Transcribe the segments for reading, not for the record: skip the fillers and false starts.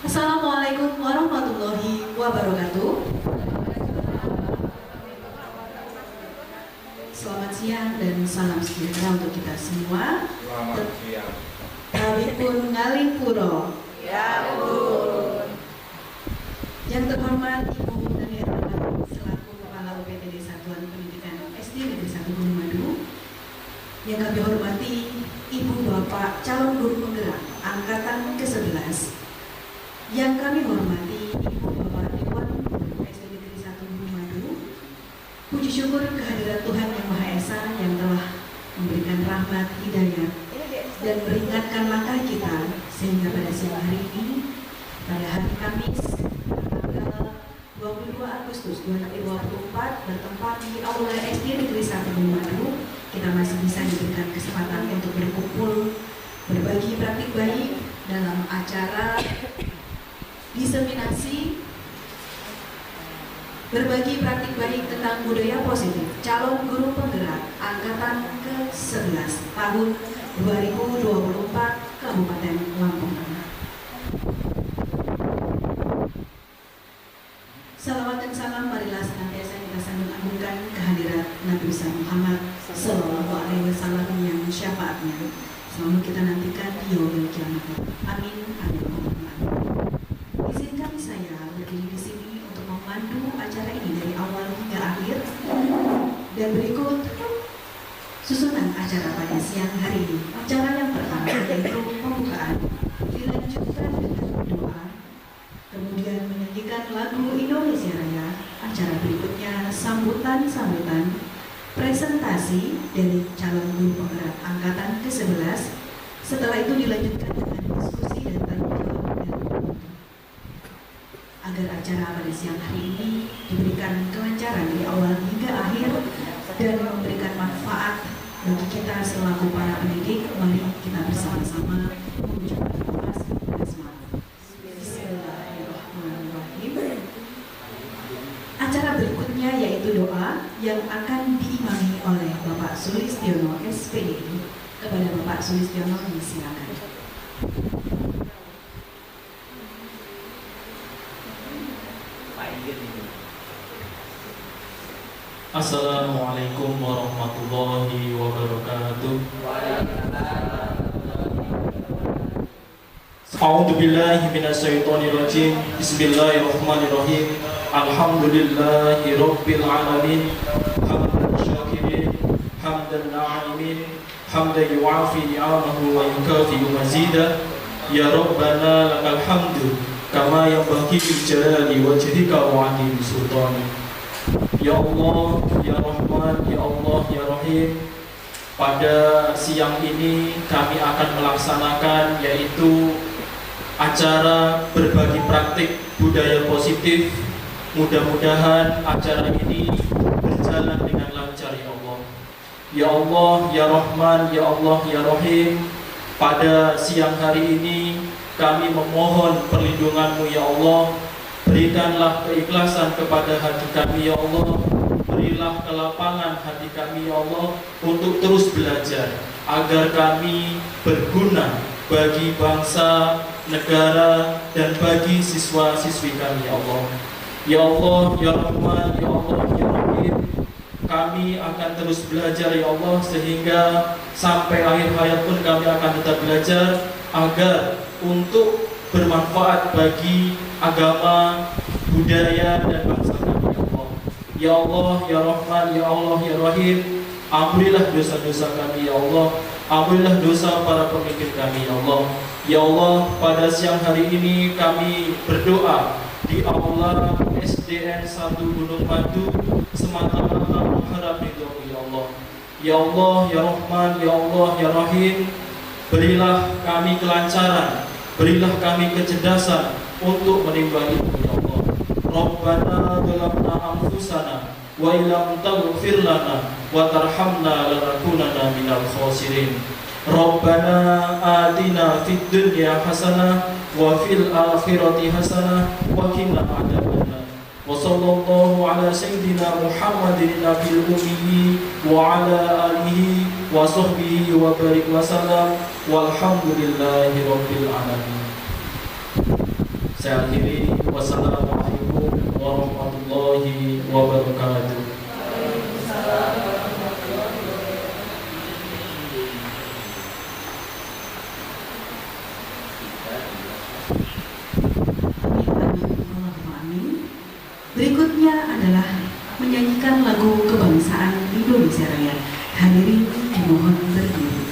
Assalamualaikum warahmatullahi wabarakatuh. Selamat siang dan salam sejahtera untuk kita semua. Selamat siang. Tabipun Ngalingpuro. Ya Bun. Yang terhormat Ibu Daniel selaku Kepala UPTD Satuan Pendidikan SD Negeri 1 Gunung Madu. Yang kami hormati Ibu Bapak calon guru penggerak angkatan ke-11. Yang kami hormati Ibu Bapak Dewan Guru SD Negeri 1 Gunung Madu. Puji syukur kehadirat Tuhan Yang Maha Esa yang telah memberikan rahmat hidayah dan meringankan langkah kita sehingga pada siang hari ini, pada hari Kamis tanggal 22 Agustus 2024 bertempat di Aula SD Negeri 1 Gunung Madu, kita masih bisa diberikan kesempatan untuk berkumpul berbagi praktik baik dalam acara diseminasi berbagi praktik baik tentang budaya positif calon guru penggerak angkatan ke-11 tahun 2024 Kabupaten Lampung Tengah. Salawat dan salam marilah senantiasa kita sambung-agungkan kehadirat Nabi besar Muhammad Sallallahu Alaihi Wasallam yang syafaatnya selalu kita nantikan di yaumil kiamat. Amin amin Allahumma amin. Izinkan saya berdiri di sini untuk memandu acara ini dari awal hingga akhir, dan berikut susunan acara pada siang hari ini. Acara yang pertama yaitu pembukaan, dilanjutkan dengan doa, kemudian menyanyikan lagu Indonesia Raya. Acara berikutnya sambutan presentasi dari calon guru penggerak angkatan ke-11. Setelah itu dilanjutkan dengan diskusi dan tanya jawab dan penonton. Agar acara pada siang hari ini diberikan kelancaran dari awal hingga akhir dan memberikan manfaat bagi kita selaku para pendidik, mari kita bersama-sama mengucapkan doa dan semangat. Bismillahirrahmanirrahim. Acara berikutnya yaitu doa yang akan diimami oleh Bapak Sulistiono SPD. Kepada Bapak Sulistiono disilakan. Assalamualaikum warahmatullahi wabarakatuh. A'udzu billahi minasyaitonir rajim. Bismillahirrahmanirrahim. Alhamdulillahi rabbil alamin. Hamdan syakirin, hamdan na'imin, hamdan yu'afi ni'amahu wa yukafi mazidah. Ya Rabbana lakal hamdu kama yanbaghi li jalali wajhika wa 'azimi sultanik. Ya Allah, Ya Rahman, Ya Allah, Ya Rahim. Pada siang ini kami akan melaksanakan yaitu acara berbagi praktik budaya positif. Mudah-mudahan acara ini berjalan dengan lancar ya Allah. Ya Allah, Ya Rahman, Ya Allah, Ya Rahim. Pada siang hari ini kami memohon perlindungan-Mu ya Allah. Berikanlah keikhlasan kepada hati kami ya Allah. Berilah kelapangan hati kami ya Allah untuk terus belajar agar kami berguna bagi bangsa, negara, dan bagi siswa-siswi kami ya Allah. Ya Allah, Ya Rahman, Ya Allah, Ya Rahim. Kami akan terus belajar ya Allah sehingga sampai akhir hayat pun kami akan tetap belajar agar untuk bermanfaat bagi agama, budaya, dan bangsa kami ya Allah. Ya Allah, Ya Rahman, Ya Allah, Ya Rahim. Ampunilah dosa-dosa kami ya Allah. Ampunilah dosa para pemimpin kami ya Allah. Ya Allah, pada siang hari ini kami berdoa di Aula SDN 1 Gunung Madu semata-mata mengharap ridho-Mu ya Allah. Ya Allah, Ya Rahman, Ya Allah, Ya Rahim. Berilah kami kelancaran, berilah kami kecerdasan untuk menimba ilmu ya Allah. Rabbana zalamna anfusana wa illam taghfir lana wa tarhamna lanakunanna minal khasirin. Rabbana atina fid dunya hasanah wa fil akhirati hasanah wa qina adzabannar. Wa sallallahu ala sayyidina Muhammadin nabiyil ummi wa ala alihi wa sahbihi wa barik wa sallam walhamdulillahi rabbil alamin. Saya akhiri, wassalamualaikum warahmatullahi wabarakatuh. Berikutnya adalah menyanyikan lagu kebangsaan Indonesia Raya. Hadirin dimohon berdiri.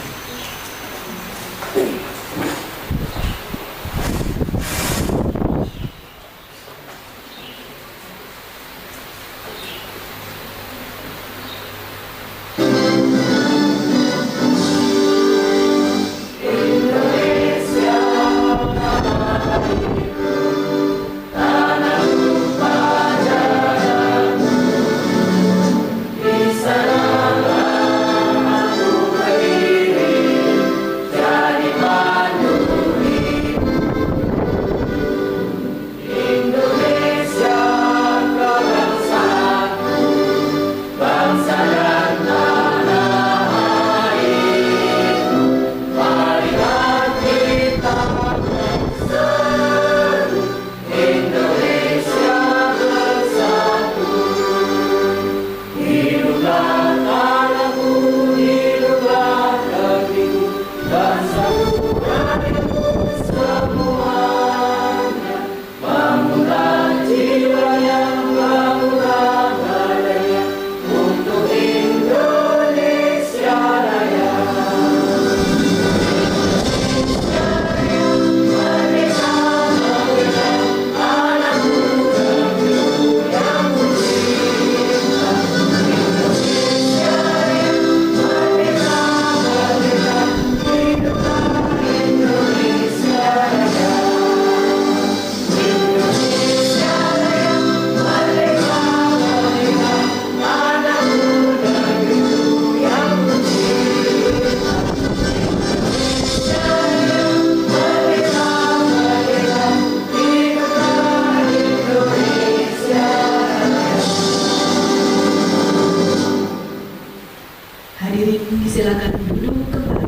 Silakan duduk kembali.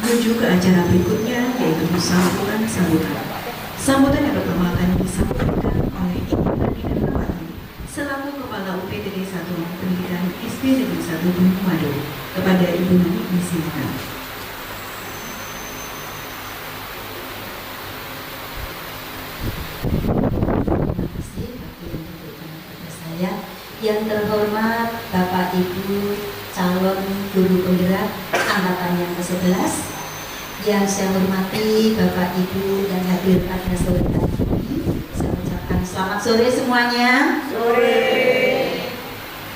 Menuju ke acara berikutnya, yaitu sambutan. Sambutan yang pertama akan disampaikan oleh Ibu Nadi Darmawati selaku Kepala UPTD 1 Pendidikan SD Negeri 1 Gunung Madu. Kepada Ibu Nadi disilakan. Yang terhormat Bapak Ibu calon guru penggerak angkatan yang ke-11, yang saya hormati Bapak Ibu dan hadir pada sore hari ini, saya ucapkan selamat sore semuanya. Sore.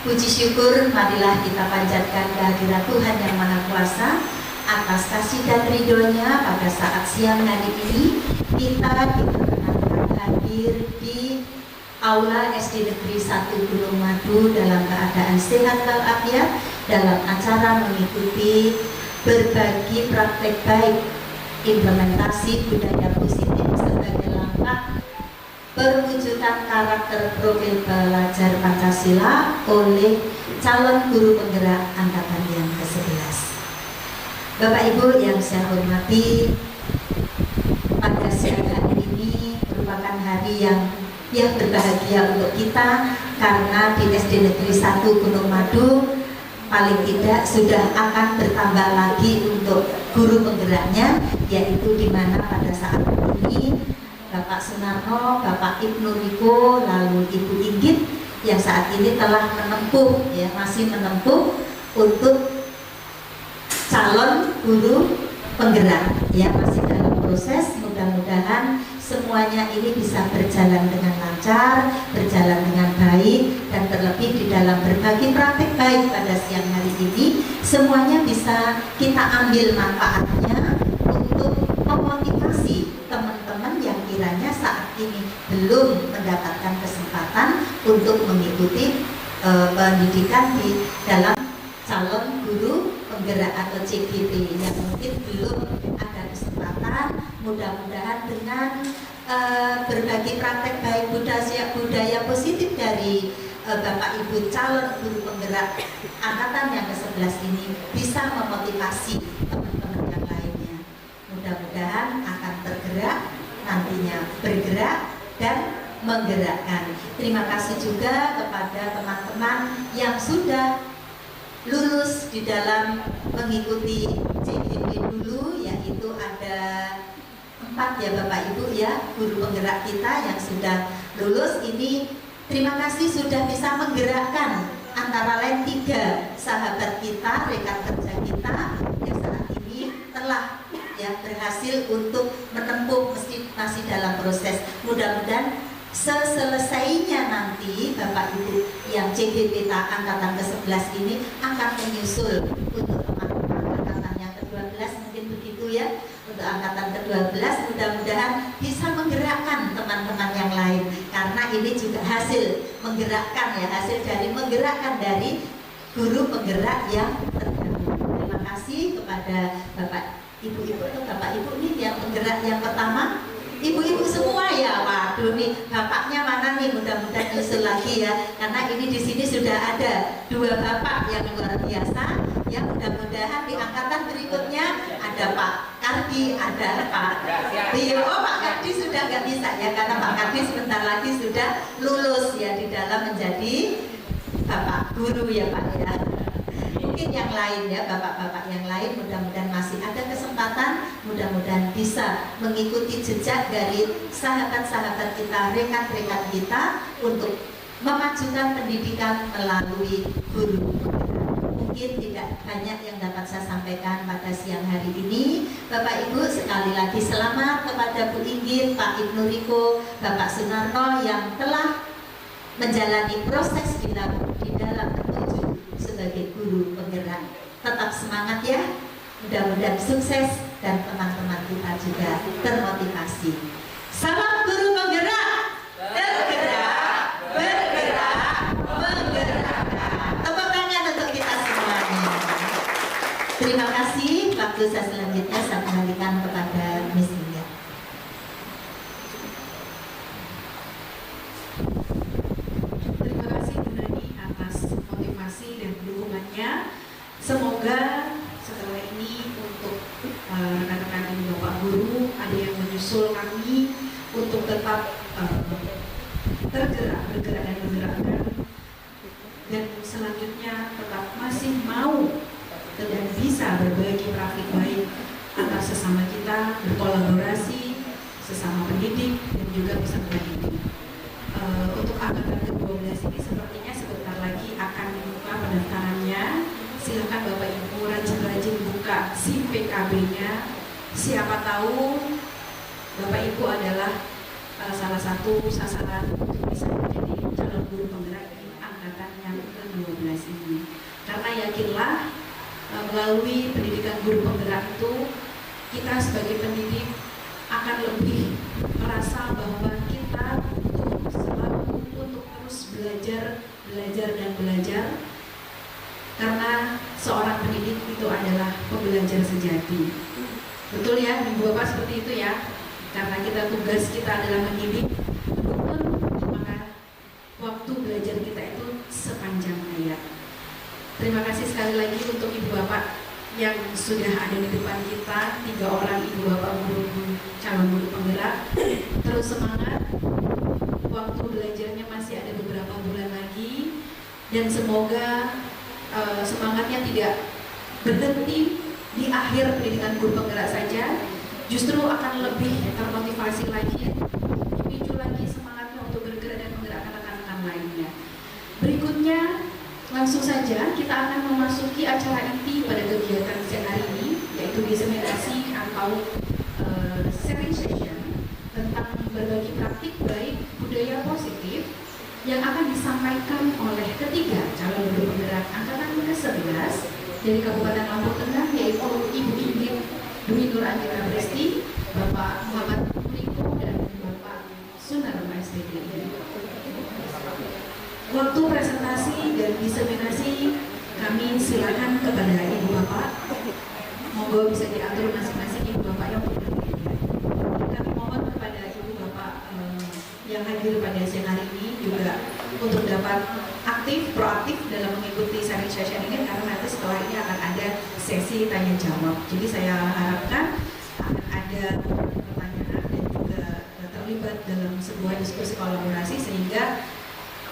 Puji syukur marilah kita panjatkan kehadirat Tuhan yang Maha Kuasa atas kasih dan ridhonya pada saat siang hari ini kita diperkenankan hadir di Aula SD Negeri 1 Gunung Madu dalam keadaan sehat walafiat dalam acara mengikuti berbagi praktek baik implementasi budaya positif sebagai langkah perwujudan karakter profil pelajar Pancasila oleh calon guru penggerak angkatan yang ke-11. Bapak Ibu yang saya hormati, pada siang hari ini merupakan hari yang berbahagia untuk kita karena di SD Negeri 1 Gunung Madu paling tidak sudah akan bertambah lagi untuk guru penggeraknya, yaitu di mana pada saat ini Bapak Sunarno, Bapak Ibnu Riko, lalu Ibu Inggit yang saat ini telah menempuh, masih menempuh untuk calon guru penggerak, masih dalam proses. Mudah-mudahan semuanya ini bisa berjalan dengan lancar, berjalan dengan baik, dan terlebih di dalam berbagi praktik baik pada siang hari ini, semuanya bisa kita ambil manfaatnya untuk memotivasi teman-teman yang kiranya saat ini belum mendapatkan kesempatan untuk mengikuti pendidikan di dalam calon guru penggerak atau CGP yang mungkin belum ada kesempatan. Mudah-mudahan dengan berbagi praktek baik budaya positif dari Bapak Ibu calon guru penggerak angkatan yang ke-11 ini bisa memotivasi teman-teman yang lainnya. Mudah-mudahan akan tergerak, nantinya bergerak dan menggerakkan. Terima kasih juga kepada teman-teman yang sudah lulus di dalam mengikuti CGP dulu, yaitu ada 4 ya Bapak Ibu ya, guru penggerak kita yang sudah lulus ini. Terima kasih sudah bisa menggerakkan antara lain 3 sahabat kita, rekan kerja kita yang saat ini telah ya berhasil untuk menempuh meski masih dalam proses. Mudah-mudahan seselesainya nanti Bapak Ibu yang CGP angkatan ke-11 ini akan menyusul untuk teman-teman angkatan yang ke-12, mungkin begitu ya. Untuk angkatan ke-12 mudah-mudahan bisa menggerakkan teman-teman yang lain, karena ini juga hasil menggerakkan ya, hasil dari menggerakkan dari guru penggerak yang terdahulu. Terima kasih kepada Bapak Ibu-ibu atau Bapak Ibu nih yang penggerak yang pertama. Ibu-ibu semua ya, waduh nih bapaknya mana nih, mudah-mudahan nyusul lagi ya, karena ini di sini sudah ada 2 bapak yang luar biasa ya. Mudah-mudahan di angkatan berikutnya ada Pak Kardi, ada Pak Bio. Oh, Pak Kardi sudah nggak bisa ya, karena Pak Kardi sebentar lagi sudah lulus ya di dalam menjadi bapak guru ya Pak ya. Mungkin yang lain ya, bapak-bapak yang lain mudah-mudahan masih ada kesempatan, mudah-mudahan bisa mengikuti jejak dari sahabat-sahabat kita, rekan-rekan kita untuk memajukan pendidikan melalui guru. Mungkin tidak banyak yang dapat saya sampaikan pada siang hari ini. Bapak Ibu sekali lagi selamat kepada Bu Inggit, Pak Ibnu Riko, Bapak Sunarno yang telah menjalani proses di dalam tertuju sebagai guru penggerak. Tetap semangat ya, mudah-mudahan sukses dan teman-teman kita juga termotivasi. Salam guru penggerak, tergerak, bergerak, menggerakkan. Tepuk tangan untuk kita semuanya. Terima kasih. Waktu saya selanjutnya saya kembalikan kepada Miss India. Terima kasih Bu Nani atas motivasi dan dukungannya. Semoga setelah ini untuk rekan-rekan ibu bapak guru ada yang menyusul kami untuk tetap tergerak, bergerak dan menggerakkan, dan selanjutnya tetap masih mau dan bisa berbagi praktik baik antar sesama kita, berkolaborasi sesama pendidik dan juga peserta didik. Untuk angkatan ke-12 ini sepertinya sebentar lagi akan dibuka pendaftarannya. Silakan Bapak Ibu rajin-rajin buka SIM PKB-nya. Siapa tahu Bapak Ibu adalah salah satu sasaran untuk bisa menjadi calon guru penggerak di angkatan yang ke-12 ini. Karena yakinlah melalui pendidikan guru penggerak itu kita sebagai pendidik akan lebih merasa bahwa kita butuh selalu untuk terus belajar dan belajar, karena seorang pendidik itu adalah pembelajar sejati. Betul ya Ibu Bapak, seperti itu ya, karena tugas kita adalah mendidik, maka waktu belajar kita itu sepanjang hayat. Terima kasih sekali lagi untuk Ibu Bapak yang sudah ada di depan kita, 3 orang Ibu Bapak guru calon guru penggerak. Terus semangat, waktu belajarnya masih ada beberapa bulan lagi, dan semoga semangatnya tidak berhenti di akhir pendidikan guru penggerak saja, justru akan lebih termotivasi lagi, memicu lagi semangatnya untuk bergerak dan menggerakkan rekan-rekan lainnya. Berikutnya langsung saja kita akan memasuki acara inti pada kegiatan siang hari ini, yaitu diseminasi atau sharing session tentang berbagi praktik baik budaya positif yang akan disampaikan oleh ketiga calon guru penggerak angkatan ke-11 dari Kabupaten Lampung Tengah, yaitu Ibu Inggit Dwi Nur Anggita Presti, Bapak Muhammad Riko, dan Bapak Sunarno SPDI. Waktu presentasi dan diseminasi kami silakan kepada Ibu Bapak. Monggo bisa diatur masing-masing Ibu Bapak yang berdiri. Kami mohon kepada Ibu Bapak yang hadir pada siang hari ini juga untuk dapat proaktif dalam mengikuti sharing session ini, karena nanti setelah ini akan ada sesi tanya jawab. Jadi saya harapkan akan ada pertanyaan dan juga terlibat dalam sebuah diskusi kolaborasi, sehingga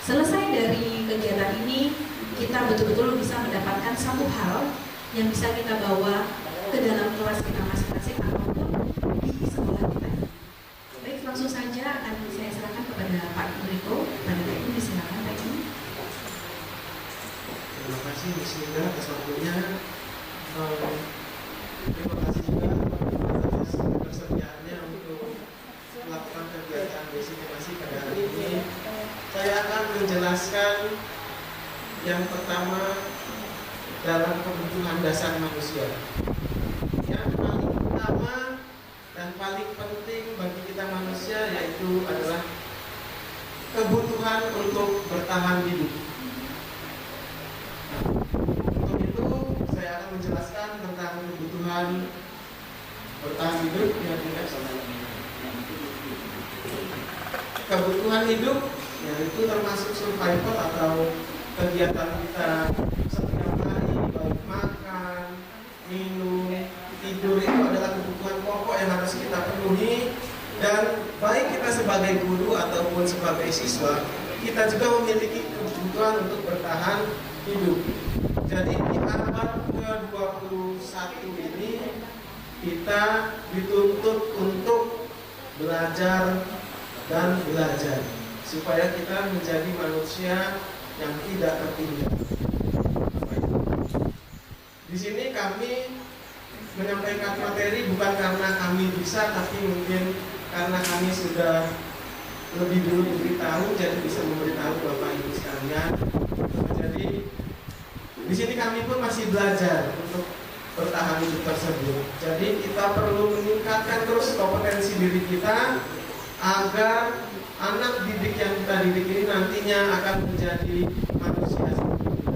selesai dari kegiatan ini kita betul-betul bisa mendapatkan satu hal yang bisa kita bawa ke dalam kelas kita masing-masing ataupun di sekolah kita. Baik, langsung saja akan saya serahkan kepada Pak Riko. Pada Pak Ibu, silakan Pak Ibu. Terima kasih Bismillah atas waktunya. Terima kasih juga atas kebersediaannya untuk melakukan kegiatan destinasi pada hari ini. Saya akan menjelaskan yang pertama dalam kebutuhan dasar manusia. Yang paling utama dan paling penting bagi kita manusia yaitu adalah kebutuhan untuk bertahan hidup. Untuk itu saya akan menjelaskan tentang kebutuhan bertahan hidup yang tidak sama. Kebutuhan hidup yaitu termasuk survival atau kegiatan kita setiap hari, baik makan, minum, tidur, itu adalah kebutuhan pokok yang harus kita penuhi. Dan baik kita sebagai guru ataupun sebagai siswa, kita juga memiliki kebutuhan untuk bertahan hidup. Jadi di abad ke-21 ini kita dituntut untuk belajar dan belajar supaya kita menjadi manusia yang tidak tertinggal. Di sini kami menyampaikan materi bukan karena kami bisa, tapi mungkin karena kami sudah lebih dulu diberitahu, jadi bisa memberitahu Bapak Ibu sekalian. Jadi di sini kami pun masih belajar untuk bertahan hidup tersebut. Jadi kita perlu meningkatkan terus kompetensi diri kita agar anak didik yang kita didik ini nantinya akan menjadi manusia seperti itu.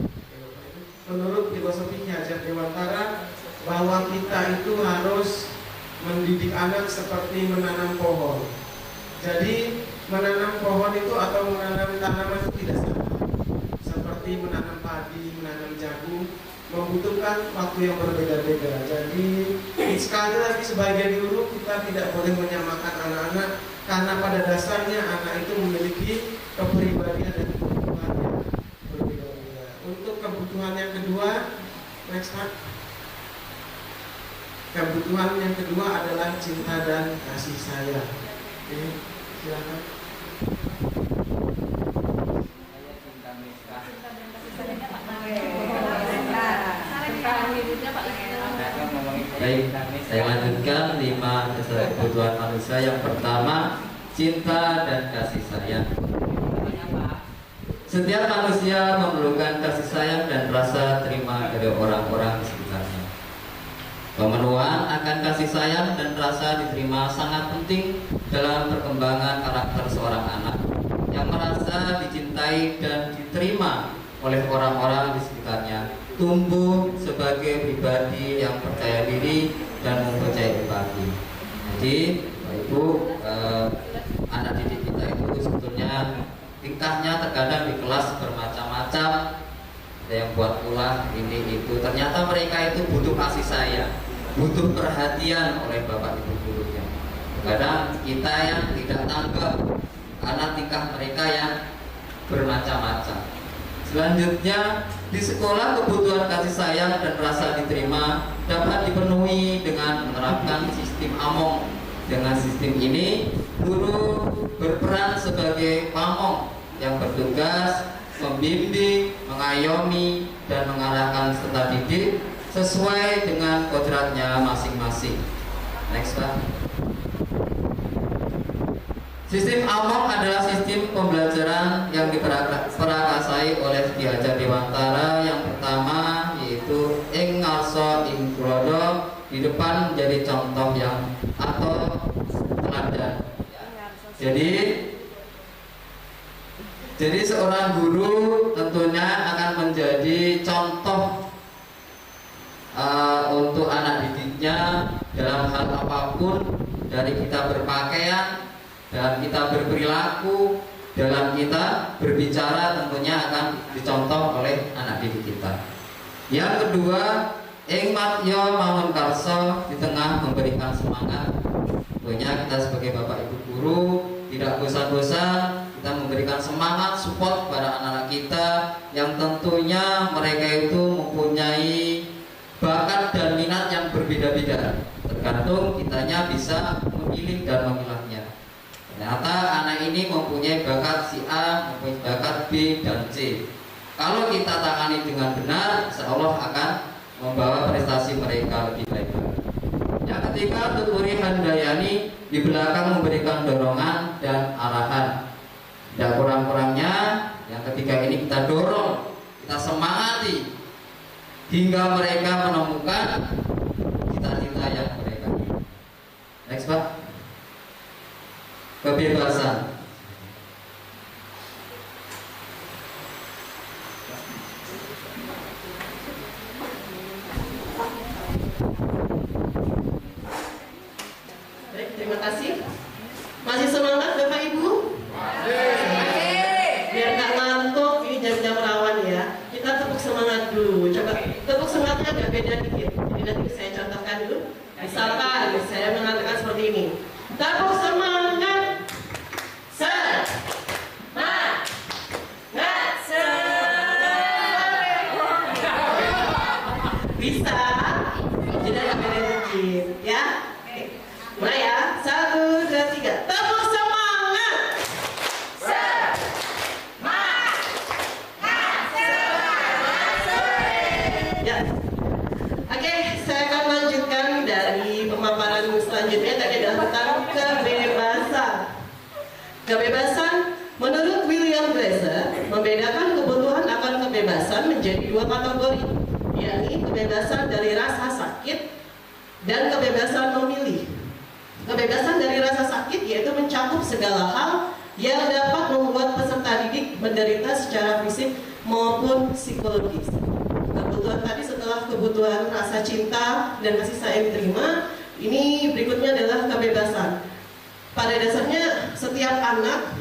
Menurut filosofi Ki Hajar Dewantara, bahwa kita itu harus mendidik anak seperti menanam pohon. Jadi menanam pohon itu atau menanam tanaman itu tidak sama. Seperti menanam padi, menanam jagung, membutuhkan waktu yang berbeda-beda. Jadi sekali lagi sebagai guru kita tidak boleh menyamakan anak-anak, karena pada dasarnya anak itu memiliki kepribadian dan kebutuhan yang berbeda-beda. Untuk kebutuhan yang kedua, next Pak. Kebutuhan yang kedua adalah cinta dan kasih sayang. Oke, silakan. Baik, saya lanjutkan 5 kebutuhan manusia. Yang pertama, cinta dan kasih sayang. Setiap manusia memerlukan kasih sayang dan rasa terima dari orang-orang di sekitarnya. Pemenuhan akan kasih sayang dan rasa diterima sangat penting dalam perkembangan karakter seorang anak yang merasa dicintai dan diterima oleh orang-orang di sekitarnya, tumbuh sebagai pribadi yang percaya diri dan mempercayai empati. Jadi, Bapak Ibu, anak didik kita itu sebetulnya tingkahnya terkadang di kelas bermacam-macam. Ada yang buat ulah ini itu. Ternyata mereka itu butuh kasih sayang, butuh perhatian oleh Bapak Ibu gurunya. Kadang kita yang tidak tanggap karena tingkah mereka yang bermacam-macam. Selanjutnya, di sekolah kebutuhan kasih sayang dan rasa diterima dapat dipenuhi dengan menerapkan sistem AMONG. Dengan sistem ini, guru berperan sebagai pamong yang bertugas membimbing, mengayomi, dan mengarahkan peserta didik sesuai dengan kodratnya masing-masing. Next Pak. Sistem AMONG adalah sistem pembelajaran yang diperakasai oleh Ki Hajar Dewantara. Yang pertama yaitu ing ngarsa ing tulodo, di depan menjadi contoh yang atau teladan. Jadi seorang guru tentunya akan menjadi contoh untuk anak didiknya dalam hal apapun, dari kita berpakaian dan kita berperilaku, dalam kita berbicara tentunya akan dicontoh oleh anak didik kita. Yang kedua, ing matya mangun karsa di tengah memberikan semangat. Tentunya kita sebagai bapak ibu guru tidak bosan-bosan kita memberikan semangat support kepada anak-anak kita yang tentunya mereka itu mempunyai bakat dan minat yang berbeda-beda. Tergantung kitanya bisa memilih dan memilahnya. Ternyata anak ini mempunyai bakat si A, mempunyai bakat B dan C. Kalau kita tangani dengan benar, insya Allah akan membawa prestasi mereka lebih baik. Yang ketiga, Tuturi Handayani di belakang memberikan dorongan dan arahan. Tidak kurang-kurangnya, yang ketiga ini kita dorong, kita semangati hingga mereka menemukan cita-cita yang mereka ingin. Next, Pak. Kebebasan. Baik, terima kasih. Masih semangat Bapak Ibu? Biar nggak ngantuk, ini jam-jam rawan ya. Kita tepuk semangat dulu. Coba tepuk semangatnya agak beda dikit. Jadi nanti saya contohkan dulu. Misalkan saya mengatakan seperti ini. Tepuk semangat. Bisa. Jadi agak beda dikit ya. Mulai ya. 1, 2, 3. Tepuk semangat. Ya. Oke, saya akan lanjutkan dari pemaparan selanjutnya. Tadi adalah tentang kebebasan. Kebebasan menurut William Glasser membedakan kebutuhan akan kebebasan menjadi dua kategori, yakni kebebasan dari rasa sakit dan kebebasan memilih. Kebebasan dari rasa sakit yaitu mencakup segala hal yang dapat membuat peserta didik menderita secara fisik maupun psikologis. Kebutuhan tadi setelah kebutuhan rasa cinta dan kasih sayang diterima, ini berikutnya adalah kebebasan. Pada dasarnya setiap anak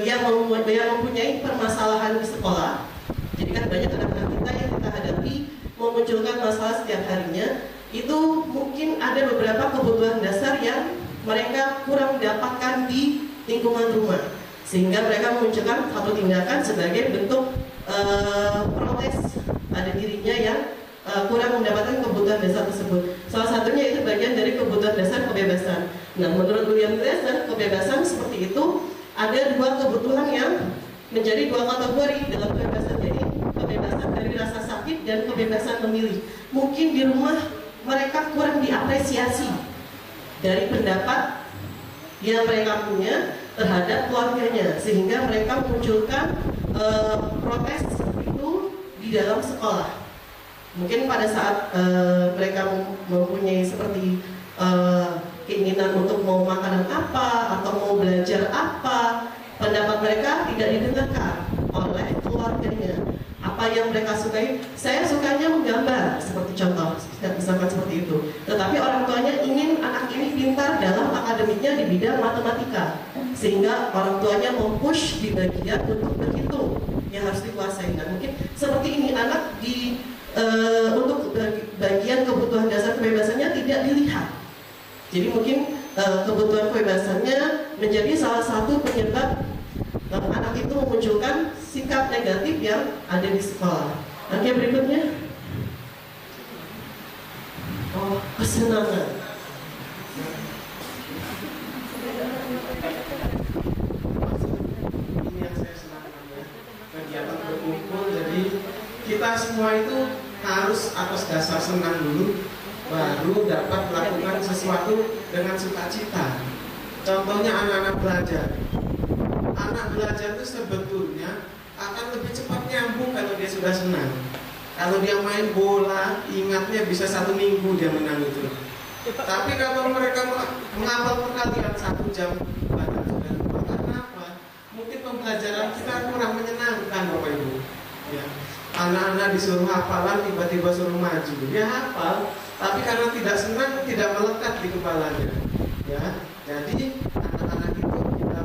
yang mempunyai permasalahan di sekolah, jadi kan banyak anak-anak kita yang kita hadapi memunculkan masalah setiap harinya, itu mungkin ada beberapa kebutuhan dasar yang mereka kurang dapatkan di lingkungan rumah, sehingga mereka memunculkan satu tindakan sebagai bentuk protes pada dirinya yang kurang mendapatkan kebutuhan dasar tersebut. Salah satunya itu bagian dari kebutuhan dasar kebebasan. Nah, menurut William Glasser, kebebasan seperti itu ada dua kebutuhan yang menjadi dua kategori dalam kebebasan. Jadi kebebasan dari rasa sakit dan kebebasan memilih. Mungkin di rumah mereka kurang diapresiasi dari pendapat yang mereka punya terhadap keluarganya, sehingga mereka memunculkan protes itu di dalam sekolah. Mungkin pada saat mereka mempunyai seperti keinginan untuk mau makanan apa atau mau belajar apa, pendapat mereka tidak didengarkan oleh keluarganya. Apa yang mereka sukai, saya sukanya menggambar, seperti contoh, misalkan seperti itu. Tetapi orang tuanya ingin anak ini pintar dalam akademiknya di bidang matematika, sehingga orang tuanya mempush di bagian untuk berhitung yang harus dikuasai. Nah, mungkin seperti ini anak untuk bagian kebutuhan dasar kebebasannya tidak dilihat. Jadi mungkin kebutuhan kebebasannya menjadi salah satu penyebab anak itu memunculkan sikap negatif yang ada di sekolah. Oke, berikutnya. Kesenangan. Ini yang saya senangkan ya. Kegiatan berkumpul, jadi kita semua itu harus atas dasar senang dulu, baru dapat melakukan sesuatu dengan sukacita. Contohnya anak-anak belajar. Anak belajar itu sebetulnya akan lebih cepat nyambung kalau dia sudah senang. Kalau dia main bola, ingatnya bisa 1 minggu dia menang itu. Tapi kalau mereka menghafal perkalian 1 jam, bahkan sudah lupa. Karena apa? Mungkin pembelajaran kita kurang menyenangkan, Bapak Ibu. Ya. Anak-anak disuruh hafalan, tiba-tiba suruh maju. Dia hafal, tapi karena tidak senang, tidak melekat di kepalanya. Ya. Jadi anak-anak itu kita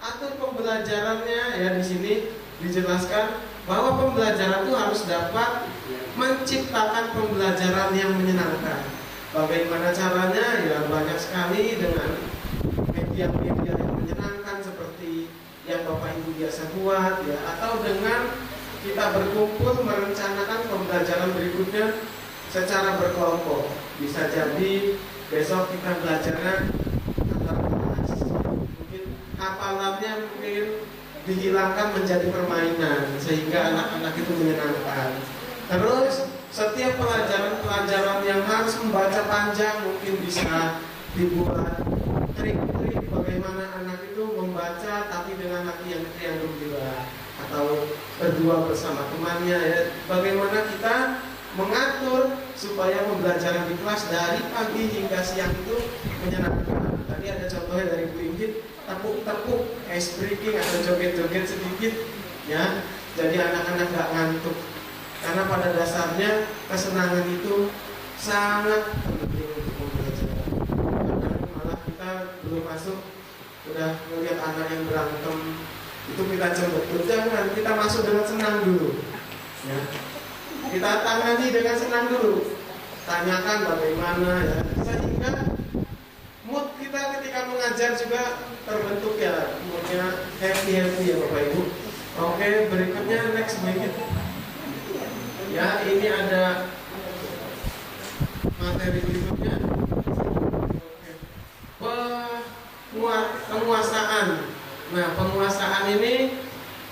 atur pembelajaran pembelajarannya ya di sini dijelaskan bahwa pembelajaran itu harus dapat menciptakan pembelajaran yang menyenangkan. Bagaimana caranya? Ya banyak sekali dengan media-media yang menyenangkan seperti yang Bapak Ibu biasa buat ya, atau dengan kita berkumpul merencanakan pembelajaran berikutnya secara berkelompok. Bisa jadi besok kita belajarnya antar kelas, mungkin hafalannya mungkin dihilangkan menjadi permainan sehingga anak-anak itu menyenangkan. Terus setiap pelajaran-pelajaran yang harus membaca panjang mungkin bisa dibuat trik-trik bagaimana anak itu membaca tapi dengan hati yang gembira, atau berdua bersama temannya ya. Bagaimana kita mengatur supaya pembelajaran di kelas dari pagi hingga siang itu menyenangkan. Tadi ada contohnya dari Bu Inggit, tepuk-tepuk, ice breaking atau joget-joget sedikit ya. Jadi anak-anak gak ngantuk. Karena pada dasarnya kesenangan itu sangat penting untuk pembelajaran. Karena malah kita belum masuk udah melihat anak yang berantem itu kita coba, jangan, kita masuk dengan senang dulu ya. Kita tangani dengan senang dulu, tanyakan bagaimana ya, sehingga mood kita ketika mengajar juga terbentuk ya, moodnya happy ya Bapak Ibu. Oke, berikutnya next minute ya, ini ada materi berikutnya. Penguasaan. Nah, penguasaan ini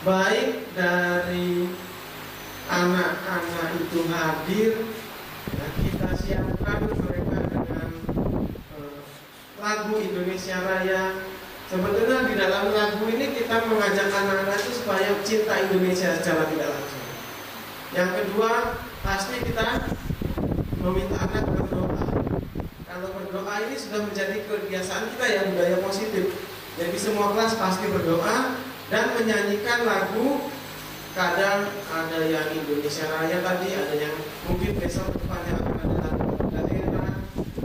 baik dari anak-anak itu hadir ya, kita siapkan mereka dengan lagu Indonesia Raya. Sebetulnya di dalam lagu ini kita mengajak anak-anak itu supaya cinta Indonesia secara tidak langsung. Yang kedua, pasti kita meminta anak berdoa. Kalau berdoa ini sudah menjadi kebiasaan kita ya, budaya positif. Jadi semua kelas pasti berdoa dan menyanyikan lagu. Kadang ada yang Indonesia Raya tadi, ada yang mungkin besok depannya akan ada lagu daerah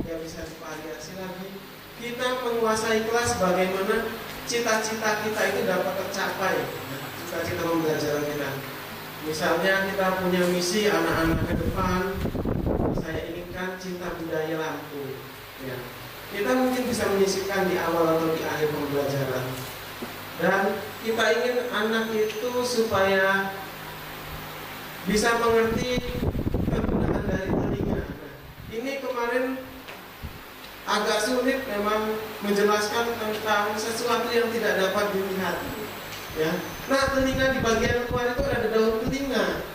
yang bisa divariasi lagi. Kita menguasai kelas bagaimana cita-cita kita itu dapat tercapai, cita-cita pembelajaran kita. Misalnya kita punya misi anak-anak ke depan, saya inginkan cinta budaya Lampung ya. Kita mungkin bisa menyisipkan di awal atau di akhir pembelajaran. Dan kita ingin anak itu supaya bisa mengerti kegunaan dari telinga. Nah, ini kemarin agak sulit memang menjelaskan tentang sesuatu yang tidak dapat dilihat ya. Nah, telinga di bagian luar itu ada daun telinga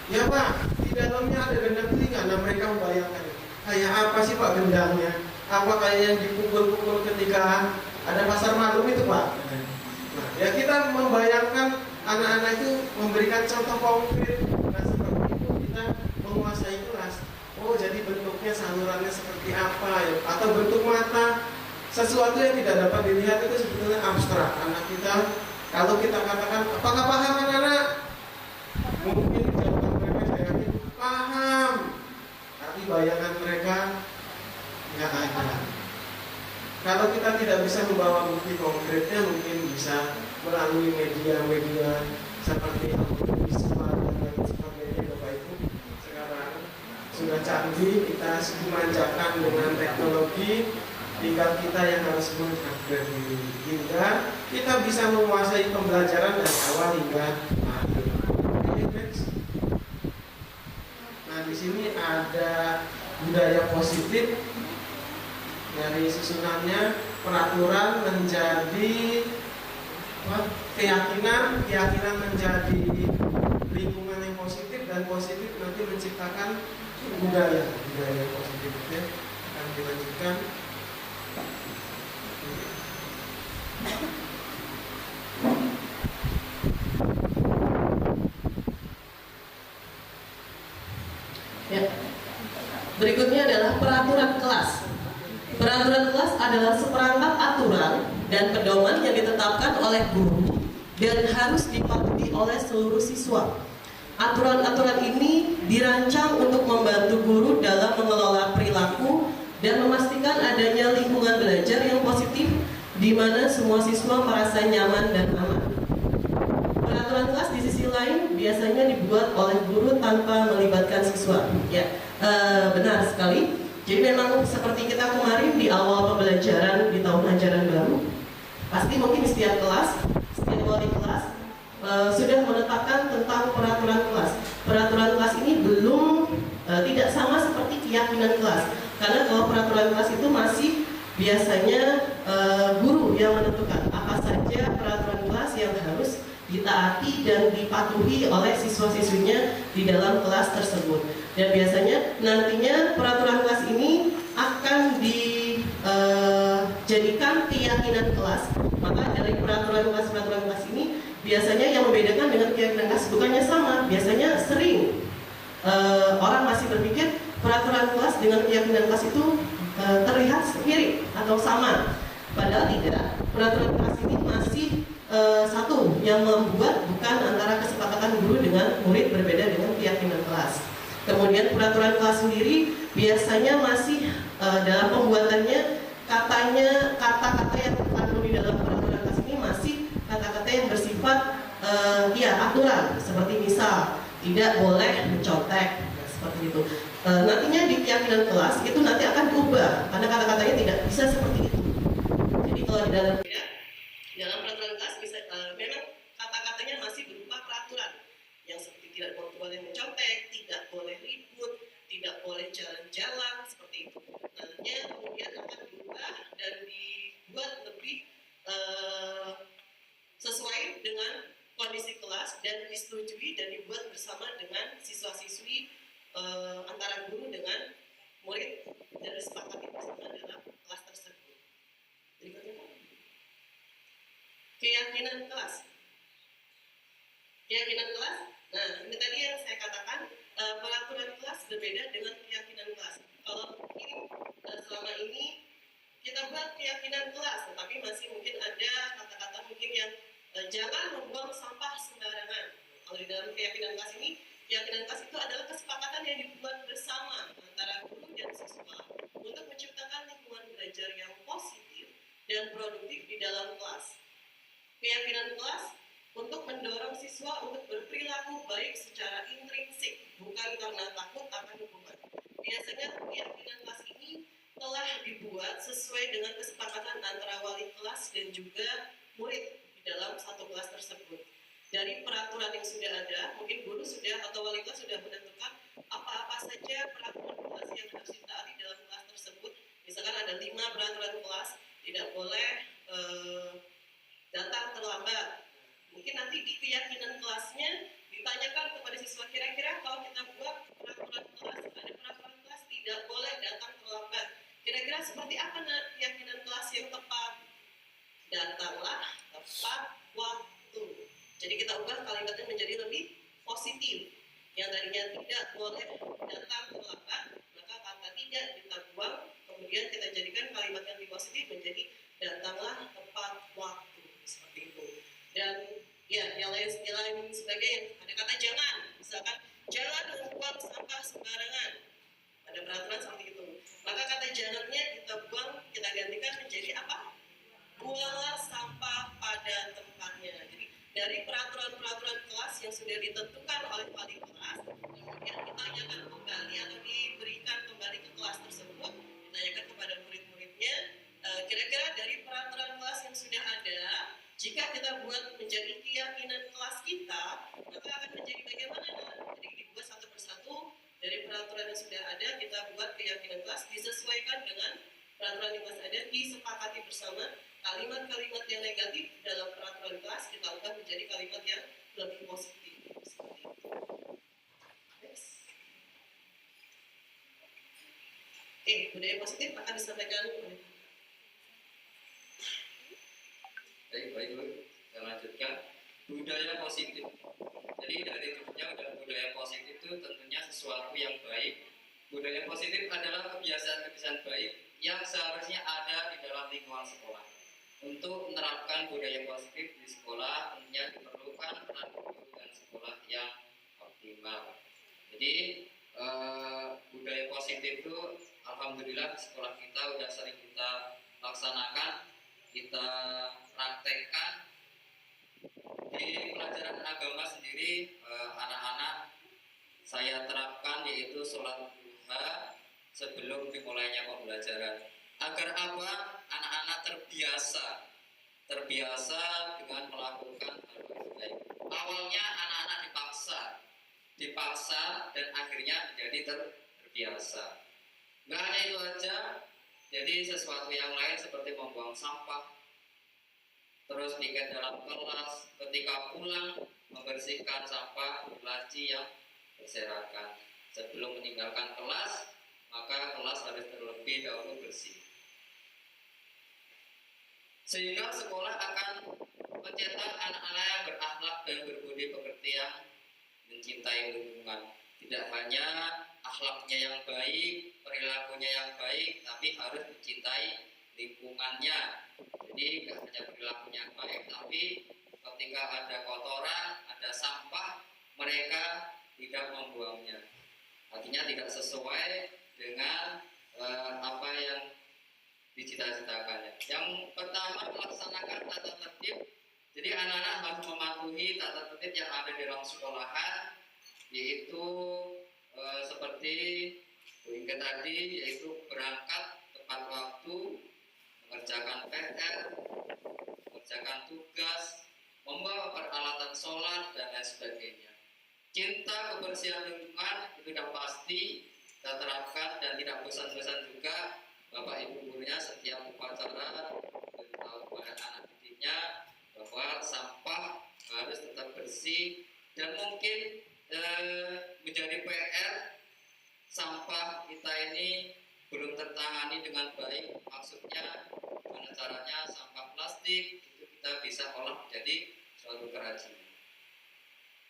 ya Pak, di dalamnya ada gendang telinga. Nah, mereka membayangkan kayak apa sih Pak gendangnya? Apa kayak yang dipukul-pukul ketika ada pasar malam itu Pak? Nah, ya kita membayangkan anak-anak itu memberikan contoh konkret. Nah, seperti itu kita menguasai kelas. Oh, jadi bentuknya salurannya seperti apa ya? Atau bentuk mata, sesuatu yang tidak dapat dilihat itu sebetulnya abstrak. Anak kita, kalau kita katakan, apakah paham anak-anak? Mungkin jawaban mereka saya yakin paham, tapi bayangan mereka nggak ada. Kalau kita tidak bisa membawa bukti konkretnya, mungkin bisa melalui media-media seperti visual dan lain sebagainya. Bapak Ibu, sekarang sudah canggih, kita dimanjakan dengan teknologi, tinggal kita yang harus mengupgrade diri hingga kita bisa menguasai pembelajaran dari awal hingga akhir. Nah, di sini ada budaya positif. Dari susunannya, peraturan menjadi keyakinan menjadi lingkungan yang positif, dan positif nanti menciptakan budaya yang positif ya. Akan dilanjutkan. Ya. Berikutnya adalah peraturan kelas. Peraturan kelas adalah seperangkat aturan dan pedoman yang ditetapkan oleh guru dan harus dipatuhi oleh seluruh siswa. Aturan-aturan ini dirancang untuk membantu guru dalam mengelola perilaku dan memastikan adanya lingkungan belajar yang positif di mana semua siswa merasa nyaman dan aman. peraturan kelas di sisi lain biasanya dibuat oleh guru tanpa melibatkan siswa. Ya, benar sekali. Jadi memang seperti kita kemarin di awal pembelajaran di tahun ajaran baru, pasti mungkin setiap kelas, setiap wali kelas sudah menetapkan tentang peraturan kelas. Peraturan kelas ini belum tidak sama seperti keyakinan kelas, karena kalau peraturan kelas itu masih biasanya guru yang menentukan apa saja peraturan kelas yang harus ditaati dan dipatuhi oleh siswa-siswinya di dalam kelas tersebut. Dan biasanya nantinya peraturan kelas ini akan dijadikan keyakinan kelas. Maka dari peraturan kelas ini biasanya yang membedakan dengan keyakinan kelas bukannya sama, biasanya sering orang masih berpikir peraturan kelas dengan keyakinan kelas itu terlihat mirip atau sama. Padahal tidak. Peraturan kelas ini masih satu yang membuat bukan antara kesepakatan guru dengan murid berbeda dengan keyakinan kelas. Kemudian peraturan kelas sendiri biasanya masih dalam pembuatannya katanya kata-kata yang terkandung di dalam peraturan kelas ini masih kata-kata yang bersifat aturan, seperti misal tidak boleh mencontek, seperti itu. Nantinya di keyakinan kelas itu nanti akan berubah karena kata-katanya tidak bisa seperti itu. Jadi kalau di dalam peraturan kelas bisa memang kata-katanya masih berupa peraturan yang seperti tidak boleh mencontek, tidak boleh ribut, tidak boleh jalan-jalan, seperti itu. Nantinya kemudian akan berubah dan dibuat lebih sesuai dengan kondisi kelas dan disetujui dan dibuat bersama dengan siswa-siswi antara guru dengan murid dan disepakati bersama dalam kelas tersebut. Berikutnya, keyakinan kelas. Keyakinan kelas. Nah, ini tadi yang saya katakan peraturan kelas berbeda dengan keyakinan kelas. Kalau mungkin selama ini kita buat keyakinan kelas, tetapi masih mungkin ada kata-kata mungkin yang jangan membuang sampah sembarangan. Kalau di dalam keyakinan kelas ini, keyakinan kelas itu adalah kesepakatan yang dibuat bersama antara guru dan siswa untuk menciptakan lingkungan belajar yang positif dan produktif di dalam kelas. Keyakinan kelas untuk mendorong siswa untuk berperilaku baik secara intrinsik, bukan karena takut akan hukuman. Biasanya keyakinan kelas ini telah dibuat sesuai dengan kesepakatan antara wali kelas dan juga murid di dalam satu kelas tersebut. Dari peraturan yang sudah ada, mungkin guru sudah atau wali kelas sudah menentukan apa-apa saja peraturan kelas yang harus ditaati dalam kelas tersebut. Misalkan ada 5 peraturan kelas, tidak boleh datang terlambat. Mungkin nanti di keyakinan kelasnya ditanyakan kepada siswa, kira-kira kalau kita buat peraturan kelas, ada peraturan kelas tidak boleh datang terlambat. Kira-kira seperti apa keyakinan kelas yang tepat? Datanglah tepat waktu. Jadi kita ubah kalimatnya menjadi lebih positif. Yang tadinya tidak boleh datang terlambat, maka kata tidak kita buang, kemudian kita jadikan kalimat yang lebih positif menjadi datanglah tepat waktu, seperti itu. Dan ya, yang lain sebagainya. Ada kata jangan, misalkan jangan membuang sampah sembarangan. Ada peraturan seperti itu. Maka kata jangannya kita buang, kita gantikan menjadi apa? Buanglah sampah pada tempatnya. Jadi dari peraturan-peraturan kelas yang sudah ditentukan oleh wali kelas, kemudian ditanyakan kembali atau diberikan kembali ke kelas tersebut, ditanyakan kepada murid-muridnya, kira-kira dari peraturan kelas yang sudah ada, jika kita buat menjadi keyakinan kelas kita, maka akan menjadi bagaimana? Jadi dibuat satu persatu dari peraturan yang sudah ada, kita buat keyakinan kelas disesuaikan dengan peraturan yang masih ada, disepakati bersama. Kalimat-kalimat yang negatif dalam peraturan kelas kita ubah menjadi kalimat yang lebih positif. Seperti itu. Yes. Oke, budaya positif akan disampaikan oleh Baik, Bu. Saya lanjutkan. Budaya positif. Jadi dari tujuannya budaya positif itu tentunya sesuatu yang baik. Budaya positif adalah kebiasaan-kebiasaan baik yang seharusnya ada di dalam lingkungan sekolah. Untuk menerapkan budaya positif di sekolah tentunya diperlukan peran guru dan sekolah yang optimal. Jadi budaya positif itu alhamdulillah di sekolah kita sudah sering kita laksanakan, kita praktekkan. Di Di pelajaran agama sendiri, anak-anak saya terapkan yaitu sholat duha sebelum dimulainya pembelajaran. Agar apa? Anak-anak terbiasa dengan melakukan hal baik. Awalnya anak-anak dipaksa dan akhirnya menjadi terbiasa. Nggak hanya itu aja, jadi sesuatu yang lain seperti membuang sampah, terus piket dalam kelas, ketika pulang membersihkan sampah laci yang berserakan. Sebelum meninggalkan kelas, maka kelas harus terlebih dahulu bersih. Sehingga sekolah akan mencetak anak-anak yang berakhlak dan berbudi pekerti yang mencintai lingkungan. Tidak hanya akhlaknya yang baik, perilakunya yang baik, tapi harus mencintai lingkungannya. Jadi tidak hanya perilakunya yang baik, tapi ketika ada kotoran, ada sampah, mereka tidak membuangnya. Artinya tidak sesuai dengan apa yang dicita-citakannya. Yang pertama, melaksanakan tata tertib. Jadi anak-anak harus mematuhi tata tertib yang ada di ruang sekolahan, yaitu seperti Inge tadi, yaitu berangkat tepat waktu, mengerjakan PR, mengerjakan tugas, membawa peralatan sholat, dan lain sebagainya. Cinta kebersihan lingkungan itu sudah pasti kita terapkan, dan tidak bosan-bosan juga Bapak Ibu gurunya setiap upacara beritahu kepada anak didiknya bahwa sampah harus tetap bersih, dan mungkin menjadi PR sampah kita ini belum tertangani dengan baik. Maksudnya gimana caranya sampah plastik itu kita bisa olah menjadi suatu kerajinan.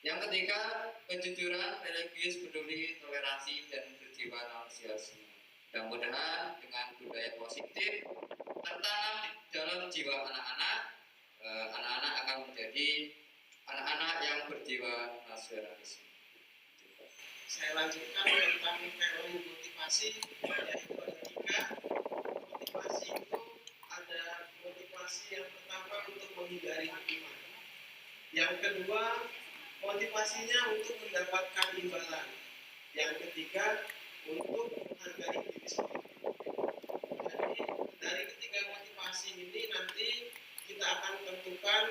Yang ketiga, kejujuran, religius, peduli, toleransi, dan berjiwa manusiawi. Mudah-mudahan dengan budaya positif tertanam di dalam jiwa anak-anak, anak-anak akan menjadi anak-anak yang berjiwa nasionalisme. Saya lanjutkan tentang teori motivasi, yaitu ada 3. Motivasi itu ada motivasi yang pertama untuk menghindari hukuman. Yang kedua, motivasinya untuk mendapatkan imbalan. Yang ketiga, untuk menghargai diri sendiri. Jadi dari ketiga motivasi ini nanti kita akan tentukan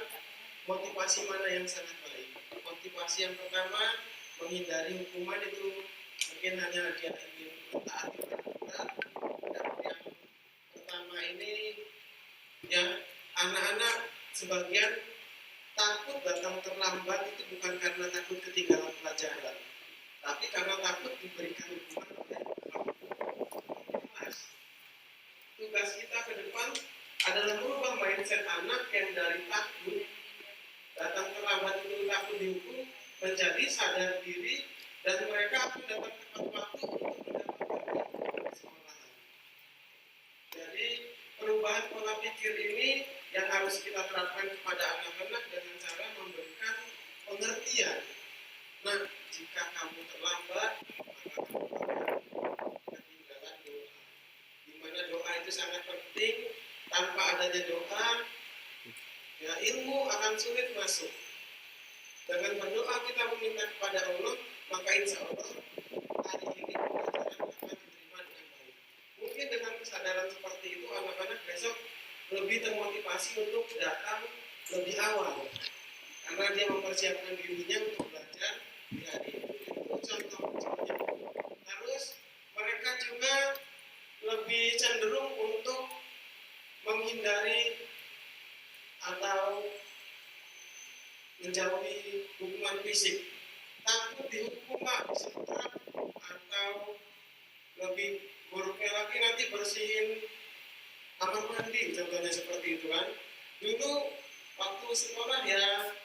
motivasi mana yang sangat baik. Motivasi yang pertama, menghindari hukuman, itu mungkin hanya dia ingin mentaati peraturan. Dan yang pertama ini, ya, anak-anak sebagian takut datang terlambat itu bukan karena takut ketinggalan pelajaran, tapi karena takut diberikan hukuman oleh kelas. Tugas kita ke depan adalah merubah mindset anak yang dari takut datang terlambat itu takut dihukum menjadi sadar diri, dan mereka akan datang tepat waktu untuk mendapatkan sekolahan. Jadi perubahan pola pikir ini yang harus kita terapkan kepada anak-anak dengan cara memberikan pengertian. Nah, jika kamu terlambat, maka kamu akan ketinggalan doa. Di mana doa itu sangat penting. Tanpa adanya doa, ya, ilmu akan sulit masuk. Dengan berdoa kita meminta kepada Allah, maka insya Allah hari ini pelajaran akan diterima dengan baik. Mungkin dengan kesadaran seperti itu, anak-anak besok lebih termotivasi untuk datang lebih awal, karena dia mempersiapkan dirinya untuk belajar di hari itu. Itu contoh-contohnya. Terus mereka juga lebih cenderung untuk menghindari atau menjauhi hukuman fisik. Takut dihukum, Pak, disetrap, atau lebih buruknya lagi nanti bersihin kamar mandi, contohnya seperti itu kan. Dulu waktu sekolah ya,